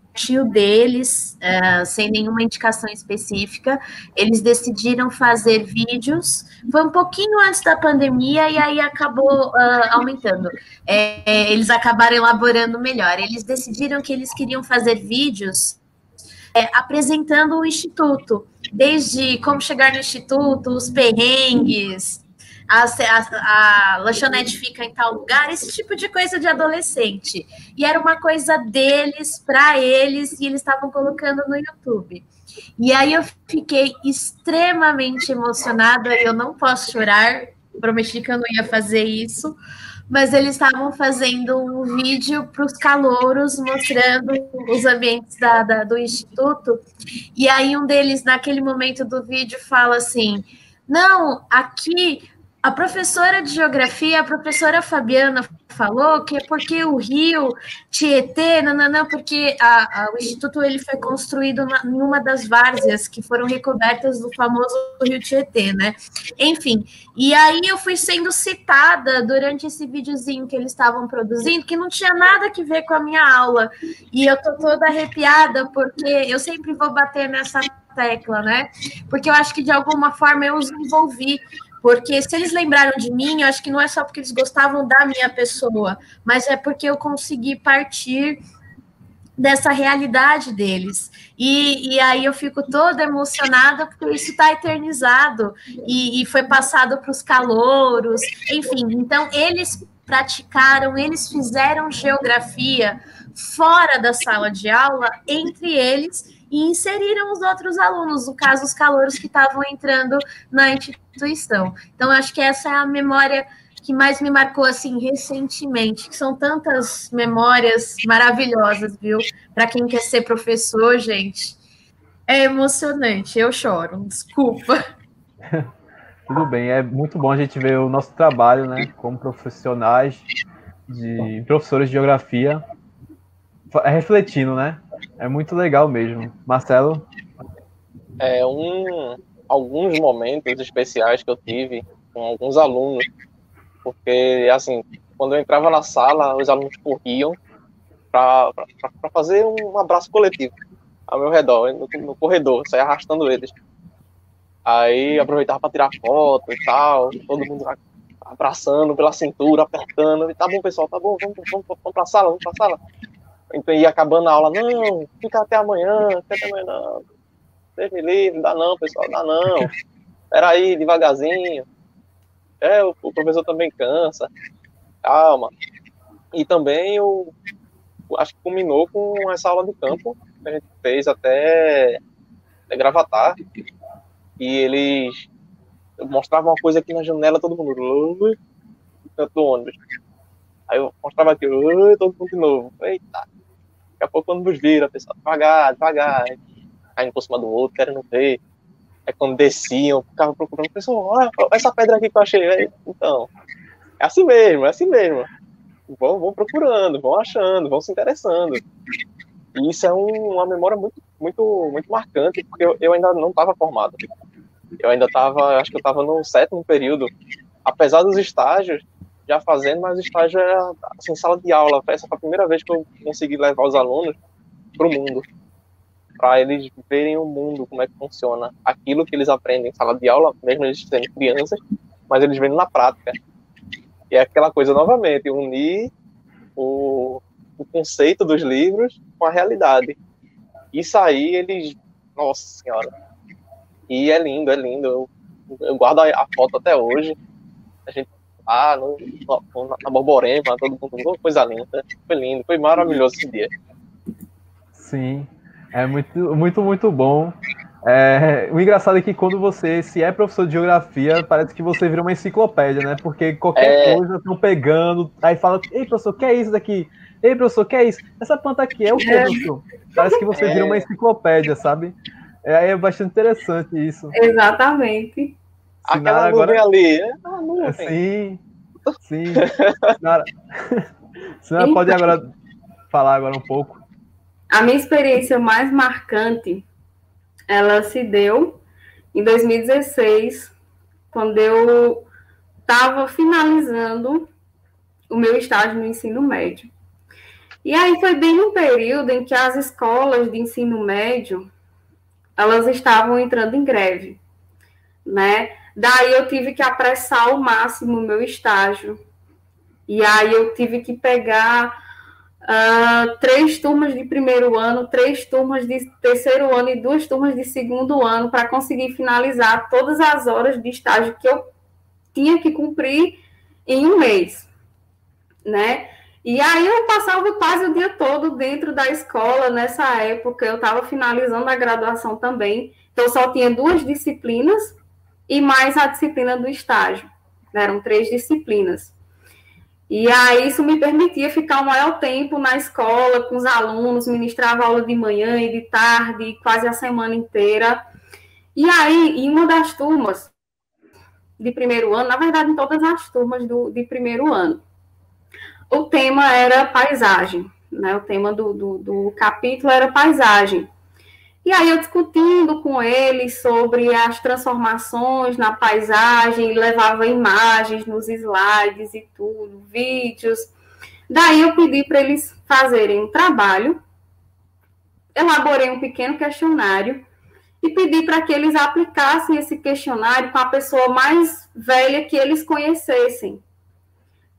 deles, sem nenhuma indicação específica, eles decidiram fazer vídeos, foi um pouquinho antes da pandemia, e aí acabou aumentando. Eles acabaram elaborando melhor. Eles decidiram que eles queriam fazer vídeos apresentando o Instituto, desde como chegar no Instituto, os perrengues, a lanchonete fica em tal lugar, esse tipo de coisa de adolescente. E era uma coisa deles, para eles, e eles estavam colocando no YouTube. E aí eu fiquei extremamente emocionada, eu não posso chorar, prometi que eu não ia fazer isso, mas eles estavam fazendo um vídeo para os calouros, mostrando os ambientes do Instituto, e aí um deles, naquele momento do vídeo, fala assim, não, aqui a professora de geografia, a professora Fabiana, falou que é porque o rio Tietê, porque o Instituto ele foi construído em uma das várzeas que foram recobertas do famoso rio Tietê, né? Enfim, e aí eu fui sendo citada durante esse videozinho que eles estavam produzindo, que não tinha nada a ver com a minha aula, e eu tô toda arrepiada, porque eu sempre vou bater nessa tecla, né? Porque eu acho que de alguma forma eu os envolvi, porque se eles lembraram de mim, eu acho que não é só porque eles gostavam da minha pessoa, mas é porque eu consegui partir dessa realidade deles. E aí eu fico toda emocionada, porque isso está eternizado, e foi passado para os calouros, enfim. Então, eles praticaram, eles fizeram geografia fora da sala de aula, entre eles, e inseriram os outros alunos, no caso, os calouros que estavam entrando na instituição. Então, acho que essa é a memória que mais me marcou, assim, recentemente, que são tantas memórias maravilhosas, viu? Para quem quer ser professor, gente, é emocionante, eu choro, desculpa. Tudo bem, é muito bom a gente ver o nosso trabalho, né, como profissionais, professores de geografia, refletindo, né? É muito legal mesmo. Marcelo? Alguns momentos especiais que eu tive com alguns alunos, porque, assim, quando eu entrava na sala, os alunos corriam para fazer um abraço coletivo ao meu redor, no corredor, saia arrastando eles. Aí aproveitava para tirar foto e tal, todo mundo abraçando pela cintura, apertando, e tá bom, pessoal, tá bom, vamos pra sala, Então ia acabando a aula, não, fica até amanhã, não, Deus me livre, dá não, pessoal, dá não, peraí, devagarzinho, o professor também cansa, calma. E também eu acho que culminou com essa aula de campo que a gente fez até Gravatar, e eles mostravam uma coisa aqui na janela, todo mundo, no canto do ônibus. Aí eu mostrava aqui, todo mundo de novo, eita, daqui a pouco o ônibus vira, pessoal, devagar, caindo por cima do outro, querendo ver. quando desciam, ficavam procurando, pessoal, olha essa pedra aqui que eu achei. Então, é assim mesmo, é assim mesmo. Vão procurando, vão achando, vão se interessando. E isso é uma memória muito, muito, muito marcante, porque eu ainda não estava formado. Eu ainda estava, acho que eu estava no 7º período, apesar dos estágios, já fazendo, mas o estágio era assim, sala de aula. Essa foi a primeira vez que eu consegui levar os alunos para o mundo, para eles verem o mundo, como é que funciona. Aquilo que eles aprendem em sala de aula, mesmo eles sendo crianças, mas eles vendo na prática. E é aquela coisa, novamente, unir o conceito dos livros com a realidade. Isso aí, eles... Nossa Senhora. E é lindo, é lindo. Eu guardo a foto até hoje. A gente na Borborema, todo mundo, coisa linda. Foi lindo, foi maravilhoso esse dia. Sim, é muito, muito, muito bom. O engraçado é que quando você se é professor de geografia, parece que você vira uma enciclopédia, né? Porque qualquer coisa estão pegando, aí fala, ei, professor, que é isso daqui? Ei, professor, que é isso? Essa planta aqui é o que, professor? Parece que você vira uma enciclopédia, sabe? É bastante interessante isso. Exatamente. Aquela nuvem ali. Sim, sim. Senhora pode agora falar agora um pouco. A minha experiência mais marcante, ela se deu em 2016, quando eu estava finalizando o meu estágio no ensino médio. E aí foi bem no período em que as escolas de ensino médio, elas estavam entrando em greve, né? Daí eu tive que apressar ao máximo o meu estágio. E aí eu tive que pegar 3 turmas de primeiro ano, 3 turmas de terceiro ano e 2 turmas de segundo ano para conseguir finalizar todas as horas de estágio que eu tinha que cumprir em um mês, né? E aí eu passava quase o dia todo dentro da escola. Nessa época eu estava finalizando a graduação também, então só tinha 2 disciplinas e mais a disciplina do estágio, eram 3 disciplinas. E aí isso me permitia ficar o maior tempo na escola com os alunos, ministrava aula de manhã e de tarde, quase a semana inteira. E aí, em uma das turmas de primeiro ano, na verdade, em todas as turmas de primeiro ano, o tema era paisagem, né? O tema do capítulo era paisagem. E aí eu discutindo com eles sobre as transformações na paisagem, levava imagens nos slides e tudo, vídeos. Daí eu pedi para eles fazerem um trabalho, elaborei um pequeno questionário e pedi para que eles aplicassem esse questionário com a pessoa mais velha que eles conhecessem,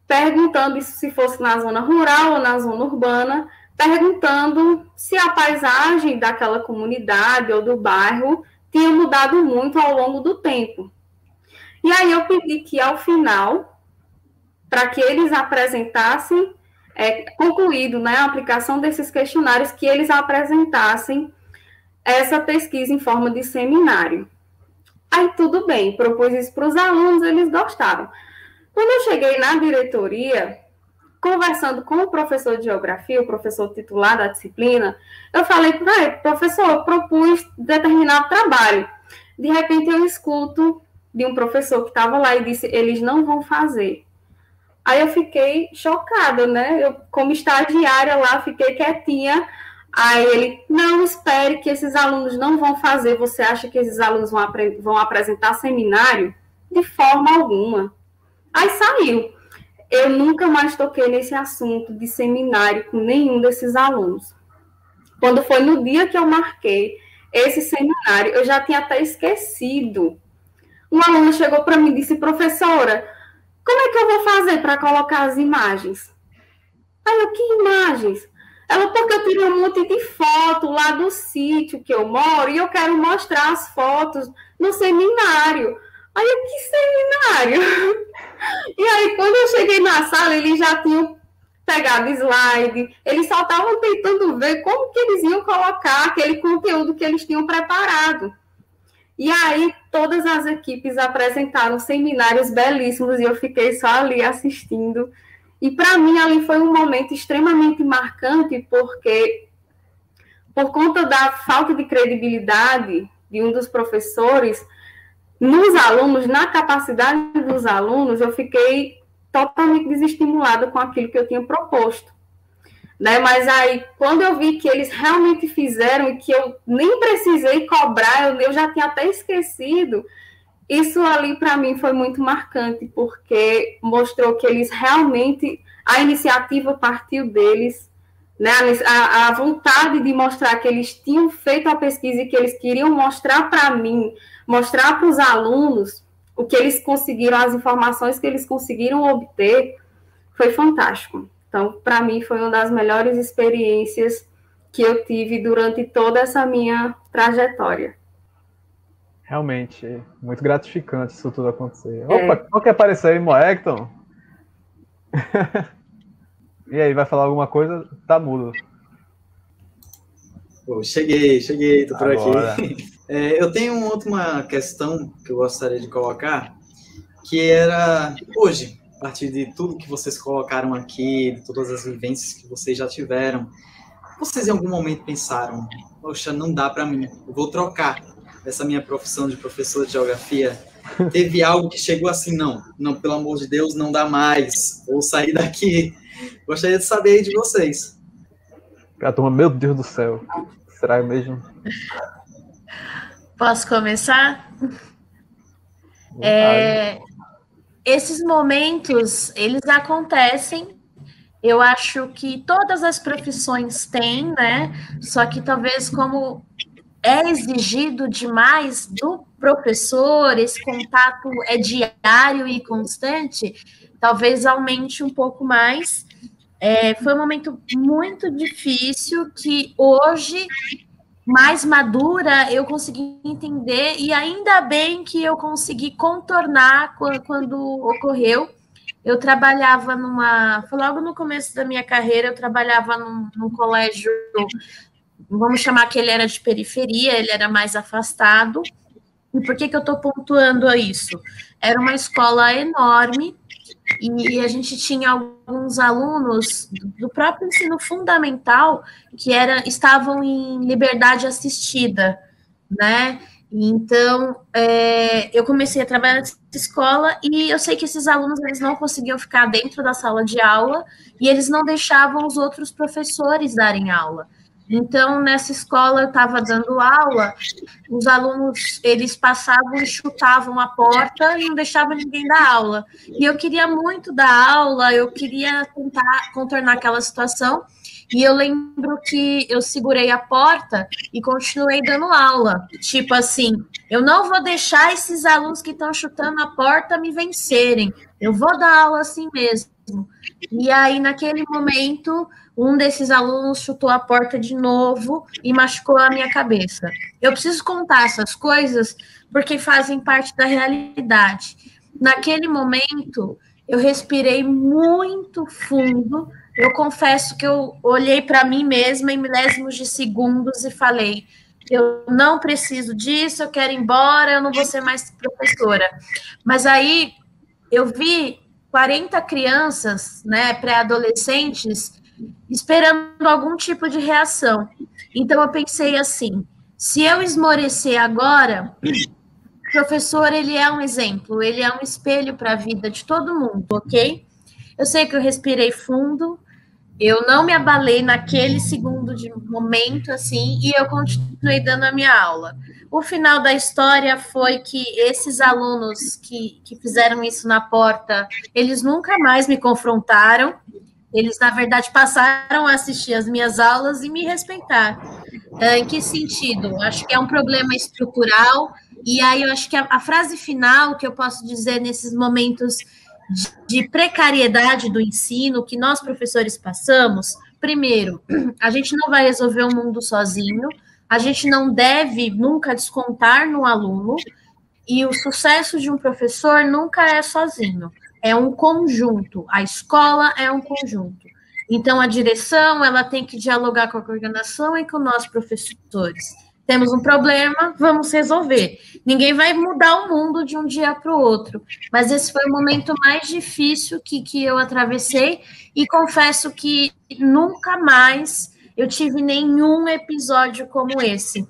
perguntando se fosse na zona rural ou na zona urbana, perguntando se a paisagem daquela comunidade ou do bairro tinha mudado muito ao longo do tempo. E aí eu pedi que, ao final, para que eles apresentassem, concluído, né, a aplicação desses questionários, que eles apresentassem essa pesquisa em forma de seminário. Aí tudo bem, propus isso para os alunos, eles gostaram. Quando eu cheguei na diretoria, conversando com o professor de geografia, o professor titular da disciplina, eu falei para ele, professor, eu propus determinado trabalho. De repente eu escuto de um professor que estava lá e disse, eles não vão fazer. Aí eu fiquei chocada, né? Eu, como estagiária lá, fiquei quietinha. Aí ele, não, espere que esses alunos não vão fazer. Você acha que esses alunos vão apresentar seminário? De forma alguma. Aí saiu. Eu nunca mais toquei nesse assunto de seminário com nenhum desses alunos. Quando foi no dia que eu marquei esse seminário, eu já tinha até esquecido. Uma aluna chegou para mim e disse, professora, como é que eu vou fazer para colocar as imagens? Aí eu, que imagens? Ela, porque eu tirei um monte de foto lá do sítio que eu moro e eu quero mostrar as fotos no seminário. Aí eu, que seminário? E aí, quando eu cheguei na sala, eles já tinham pegado slide, eles só estavam tentando ver como que eles iam colocar aquele conteúdo que eles tinham preparado. E aí, todas as equipes apresentaram seminários belíssimos e eu fiquei só ali assistindo. E, para mim, ali foi um momento extremamente marcante, porque, por conta da falta de credibilidade de um dos professores, nos alunos, na capacidade dos alunos, eu fiquei totalmente desestimulada com aquilo que eu tinha proposto. Né? Mas aí, quando eu vi que eles realmente fizeram e que eu nem precisei cobrar, eu já tinha até esquecido, isso ali para mim foi muito marcante, porque mostrou que eles realmente, a iniciativa partiu deles, né? A vontade de mostrar que eles tinham feito a pesquisa e que eles queriam mostrar para mim, mostrar para os alunos o que eles conseguiram, as informações que eles conseguiram obter, foi fantástico. Então, para mim, foi uma das melhores experiências que eu tive durante toda essa minha trajetória. Realmente, muito gratificante isso tudo acontecer. Opa, qual que apareceu aí, Moecton? E aí, vai falar alguma coisa? Tá mudo. Oh, cheguei, tô por Agora. Aqui. Eu tenho uma última questão que eu gostaria de colocar, que era, hoje, a partir de tudo que vocês colocaram aqui, de todas as vivências que vocês já tiveram, vocês em algum momento pensaram, poxa, não dá para mim, eu vou trocar essa minha profissão de professor de geografia? Teve algo que chegou assim, não, pelo amor de Deus, não dá mais, vou sair daqui. Gostaria de saber aí de vocês. A turma, meu Deus do céu, será mesmo? Posso começar? Esses momentos, eles acontecem. Eu acho que todas as profissões têm, né? Só que talvez como é exigido demais do professor, esse contato é diário e constante, talvez aumente um pouco mais. Foi um momento muito difícil que hoje, mais madura, eu consegui entender, e ainda bem que eu consegui contornar quando ocorreu. Eu trabalhava foi logo no começo da minha carreira, eu trabalhava num colégio, vamos chamar que ele era de periferia, ele era mais afastado. E por que eu estou pontuando isso? Era uma escola enorme, e a gente tinha alguns alunos do próprio ensino fundamental que estavam em liberdade assistida, né? Então, eu comecei a trabalhar nessa escola e eu sei que esses alunos eles não conseguiam ficar dentro da sala de aula e eles não deixavam os outros professores darem aula. Então, nessa escola, eu estava dando aula, os alunos, eles passavam e chutavam a porta e não deixavam ninguém dar aula. E eu queria muito dar aula, eu queria tentar contornar aquela situação, e eu lembro que eu segurei a porta e continuei dando aula. Tipo assim, eu não vou deixar esses alunos que estão chutando a porta me vencerem, eu vou dar aula assim mesmo. E aí, naquele momento, um desses alunos chutou a porta de novo e machucou a minha cabeça. Eu preciso contar essas coisas porque fazem parte da realidade. Naquele momento, eu respirei muito fundo. Eu confesso que eu olhei para mim mesma em milésimos de segundos e falei: eu não preciso disso, eu quero ir embora, eu não vou ser mais professora. Mas aí eu vi 40 crianças, né, pré-adolescentes, esperando algum tipo de reação. Então, eu pensei assim, se eu esmorecer agora, o professor, ele é um exemplo, ele é um espelho para a vida de todo mundo, ok? Eu sei que eu respirei fundo, eu não me abalei naquele segundo de momento, assim, e eu continuei dando a minha aula. O final da história foi que esses alunos que fizeram isso na porta, eles nunca mais me confrontaram, eles, na verdade, passaram a assistir as minhas aulas e me respeitar. Em que sentido? Acho que é um problema estrutural, e aí eu acho que a frase final que eu posso dizer nesses momentos de precariedade do ensino que nós, professores, passamos, primeiro, a gente não vai resolver o mundo sozinho, a gente não deve nunca descontar no aluno, e o sucesso de um professor nunca é sozinho, é um conjunto, a escola é um conjunto. Então, a direção, ela tem que dialogar com a coordenação e com nós, professores. Temos um problema, vamos resolver. Ninguém vai mudar o mundo de um dia para o outro, mas esse foi o momento mais difícil que eu atravessei, e confesso que nunca mais eu tive nenhum episódio como esse.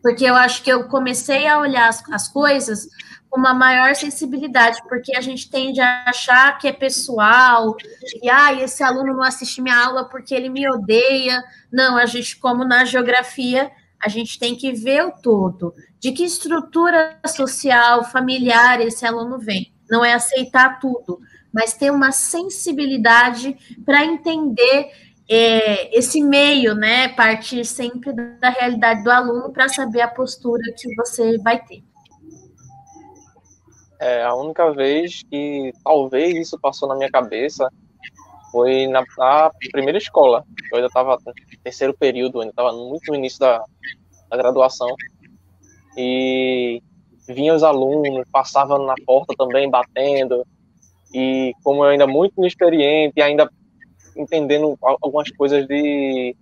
porque eu acho que eu comecei a olhar as coisas com uma maior sensibilidade, porque a gente tende a achar que é pessoal, e esse aluno não assiste minha aula porque ele me odeia. Não, a gente, como na geografia, a gente tem que ver o todo, de que estrutura social, familiar esse aluno vem. Não é aceitar tudo, mas ter uma sensibilidade para entender esse meio, né? Partir sempre da realidade do aluno para saber a postura que você vai ter. A única vez que talvez isso passou na minha cabeça foi na primeira escola. Eu ainda estava no terceiro período, ainda estava muito no início da graduação. E vinha os alunos, passavam na porta também, batendo. E como eu ainda muito inexperiente, ainda entendendo algumas coisas de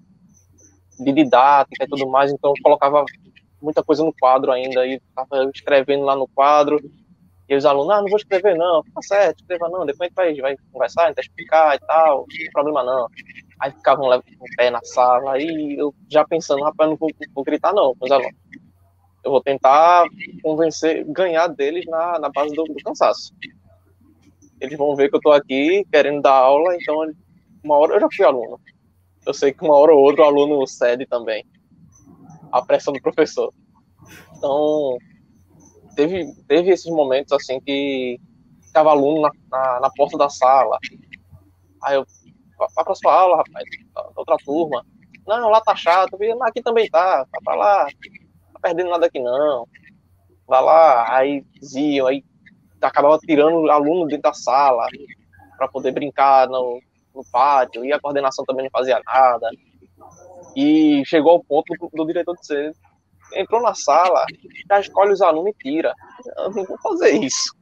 didática e tudo mais, então eu colocava muita coisa no quadro ainda, e estava escrevendo lá no quadro, e os alunos, não vou escrever não, tá certo, escreva não, depois a gente vai conversar, a gente vai explicar e tal, não tem problema não. Aí ficavam com o pé na sala, e eu já pensando, rapaz, não vou gritar não com os alunos. Eu vou tentar ganhar deles na base do cansaço. Eles vão ver que eu tô aqui querendo dar aula, então uma hora eu já fui aluno. Eu sei que uma hora ou outra o aluno cede também a pressão do professor. Então, teve esses momentos assim que ficava aluno na porta da sala. Aí eu, vai pra sua aula, rapaz, outra turma. Não, lá tá chato. Aqui também tá pra lá. Tá perdendo nada aqui não. Vai lá, aí diziam, aí acabava tirando o aluno dentro da sala para poder brincar no pátio, e a coordenação também não fazia nada. E chegou ao ponto do diretor dizer, entrou na sala, já escolhe os alunos e tira. Eu não vou fazer isso.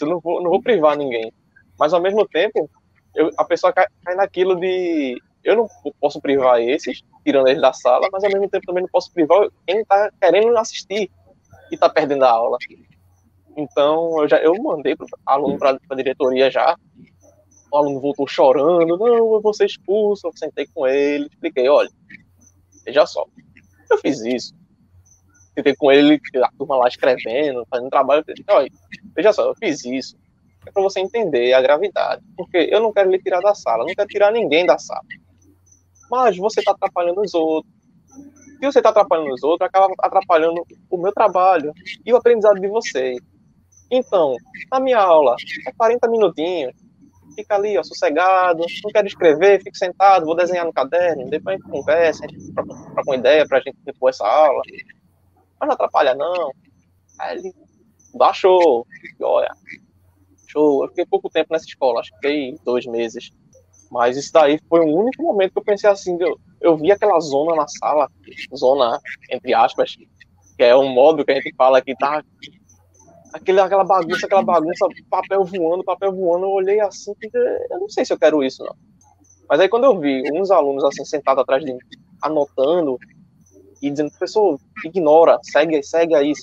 Eu não vou privar ninguém. Mas ao mesmo tempo, a pessoa cai naquilo de, eu não posso privar esses, tirando eles da sala, mas ao mesmo tempo também não posso privar quem está querendo assistir e está perdendo a aula. Então, eu mandei para o aluno para a diretoria já. O aluno voltou chorando. Não, eu vou ser expulso. Eu sentei com ele, expliquei, olha, veja só, eu fiz isso. Sentei com ele, a turma lá escrevendo, fazendo trabalho. Olha, veja só, eu fiz isso. É para você entender a gravidade. Porque eu não quero lhe tirar da sala, não quero tirar ninguém da sala. Mas você está atrapalhando os outros. Se você está atrapalhando os outros, acaba atrapalhando o meu trabalho e o aprendizado de vocês. Então, na minha aula, é 40 minutinhos, fica ali, ó, sossegado, não quero escrever, fico sentado, vou desenhar no caderno, depois a gente conversa, a gente troca uma ideia pra gente repor essa aula. Mas não atrapalha, não. Aí ele baixou, e olha, show. Eu fiquei pouco tempo nessa escola, acho que fiquei 2 meses. Mas isso daí foi o único momento que eu pensei assim, eu vi aquela zona na sala, zona, entre aspas, que é um modo que a gente fala que tá... Aquela bagunça, papel voando, eu olhei assim, eu não sei se eu quero isso, não. Mas aí quando eu vi uns alunos assim, sentados atrás de mim, anotando, e dizendo, professor, ignora, segue aí,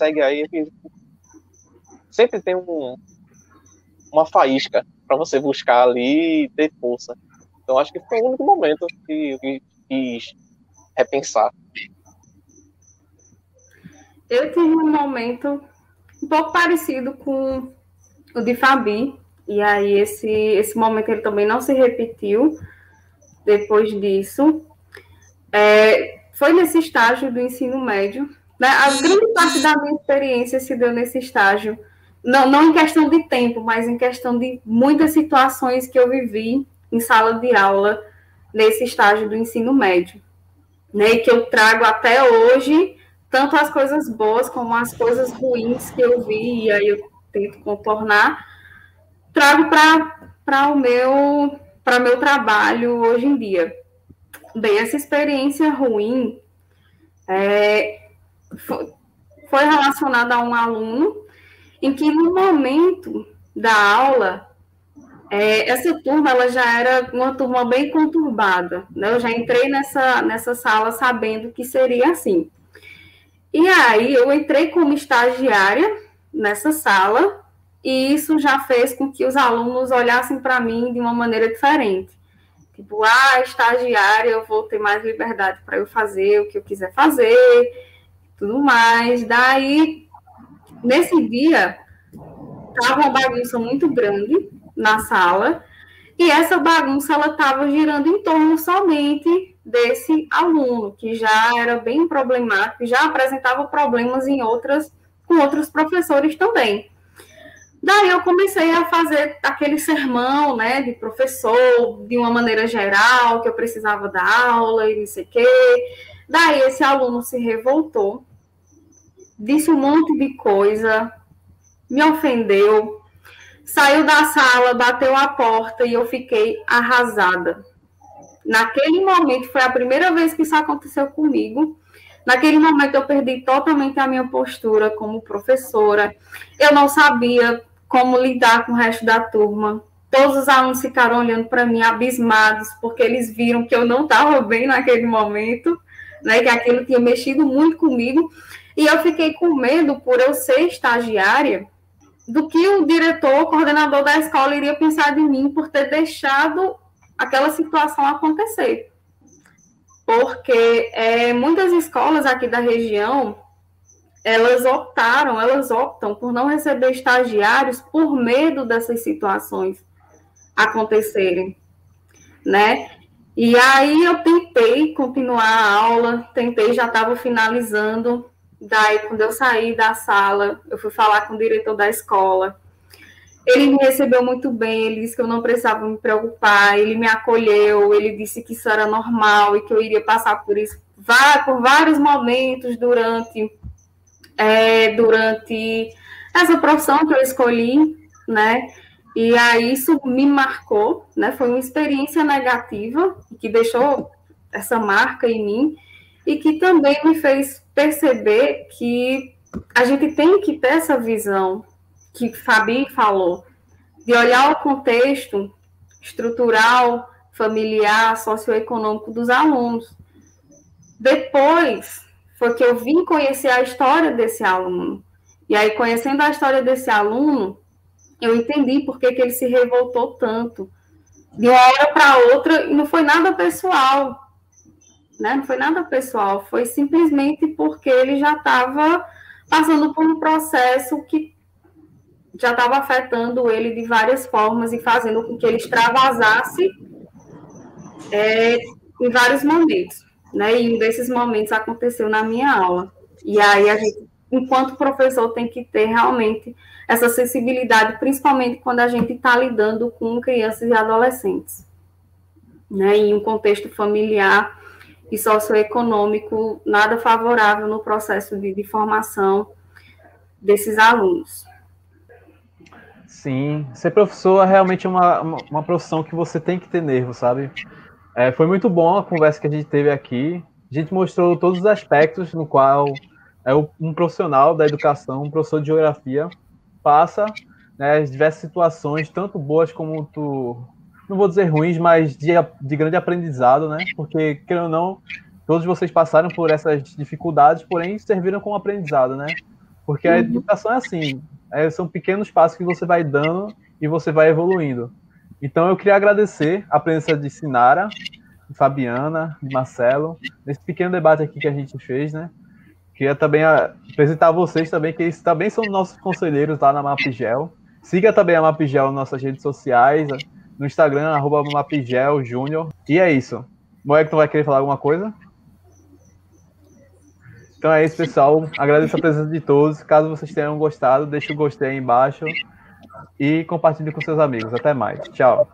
sempre tem uma faísca para você buscar ali e ter força. Então acho que foi o único momento que eu quis repensar. Eu tive um momento um pouco parecido com o de Fabi, e aí esse momento ele também não se repetiu depois disso. Foi nesse estágio do ensino médio, né? A grande parte da minha experiência se deu nesse estágio, não em questão de tempo, mas em questão de muitas situações que eu vivi em sala de aula nesse estágio do ensino médio, né? E que eu trago até hoje, tanto as coisas boas como as coisas ruins que eu vi, e aí eu tento contornar, trago para o meu trabalho hoje em dia. Bem, essa experiência ruim foi relacionada a um aluno em que, no momento da aula, essa turma ela já era uma turma bem conturbada, né? Eu já entrei nessa sala sabendo que seria assim. E aí eu entrei como estagiária nessa sala, e isso já fez com que os alunos olhassem para mim de uma maneira diferente. Tipo, estagiária, eu vou ter mais liberdade para eu fazer o que eu quiser fazer, tudo mais. Daí, nesse dia, estava uma bagunça muito grande na sala, e essa bagunça ela estava girando em torno somente desse aluno, que já era bem problemático, já apresentava problemas com outros professores também. Daí eu comecei a fazer aquele sermão, né, de professor, de uma maneira geral, que eu precisava dar aula e não sei o quê. Daí esse aluno se revoltou, disse um monte de coisa, me ofendeu, saiu da sala, bateu a porta e eu fiquei arrasada. Naquele momento, foi a primeira vez que isso aconteceu comigo. Naquele momento, eu perdi totalmente a minha postura como professora. Eu não sabia como lidar com o resto da turma. Todos os alunos ficaram olhando para mim, abismados, porque eles viram que eu não estava bem naquele momento, né, que aquilo tinha mexido muito comigo. E eu fiquei com medo, por eu ser estagiária, do que o diretor, o coordenador da escola iria pensar de mim por ter deixado aquela situação acontecer. Porque muitas escolas aqui da região, elas optam por não receber estagiários por medo dessas situações acontecerem, né? E aí eu tentei continuar a aula, já estava finalizando. Daí, quando eu saí da sala, eu fui falar com o diretor da escola. Ele me recebeu muito bem, ele disse que eu não precisava me preocupar, ele me acolheu, ele disse que isso era normal e que eu iria passar por isso por vários momentos durante essa profissão que eu escolhi, né? E aí isso me marcou, né? Foi uma experiência negativa que deixou essa marca em mim e que também me fez perceber que a gente tem que ter essa visão que Fabi falou, de olhar o contexto estrutural, familiar, socioeconômico dos alunos. Depois foi que eu vim conhecer a história desse aluno. E aí, conhecendo a história desse aluno, eu entendi por que ele se revoltou tanto. De uma hora para outra, e não foi nada pessoal, né? Não foi nada pessoal, foi simplesmente porque ele já estava passando por um processo que já estava afetando ele de várias formas e fazendo com que ele extravasasse em vários momentos, né? E um desses momentos aconteceu na minha aula. E aí a gente, enquanto professor, tem que ter realmente essa sensibilidade, principalmente quando a gente está lidando com crianças e adolescentes, né? Em um contexto familiar e socioeconômico nada favorável no processo de formação desses alunos. Sim, ser professor é realmente uma profissão que você tem que ter nervo, sabe? Foi muito bom a conversa que a gente teve aqui. A gente mostrou todos os aspectos no qual um profissional da educação, um professor de geografia, passa, né, diversas situações, tanto boas como, não vou dizer ruins, mas de grande aprendizado, né? Porque, querendo ou não, todos vocês passaram por essas dificuldades, porém serviram como aprendizado, né? Porque a educação é assim, são pequenos passos que você vai dando e você vai evoluindo. Então, eu queria agradecer a presença de Sinara, de Fabiana, de Marcelo, nesse pequeno debate aqui que a gente fez, né? Queria também apresentar a vocês também, que eles também são nossos conselheiros lá na Mapigel. Siga também a Mapigel nas nossas redes sociais, no Instagram, @mapigeljunior. E é isso. Moecton vai querer falar alguma coisa? Então é isso, pessoal. Agradeço a presença de todos. Caso vocês tenham gostado, deixe o gostei aí embaixo e compartilhe com seus amigos. Até mais. Tchau.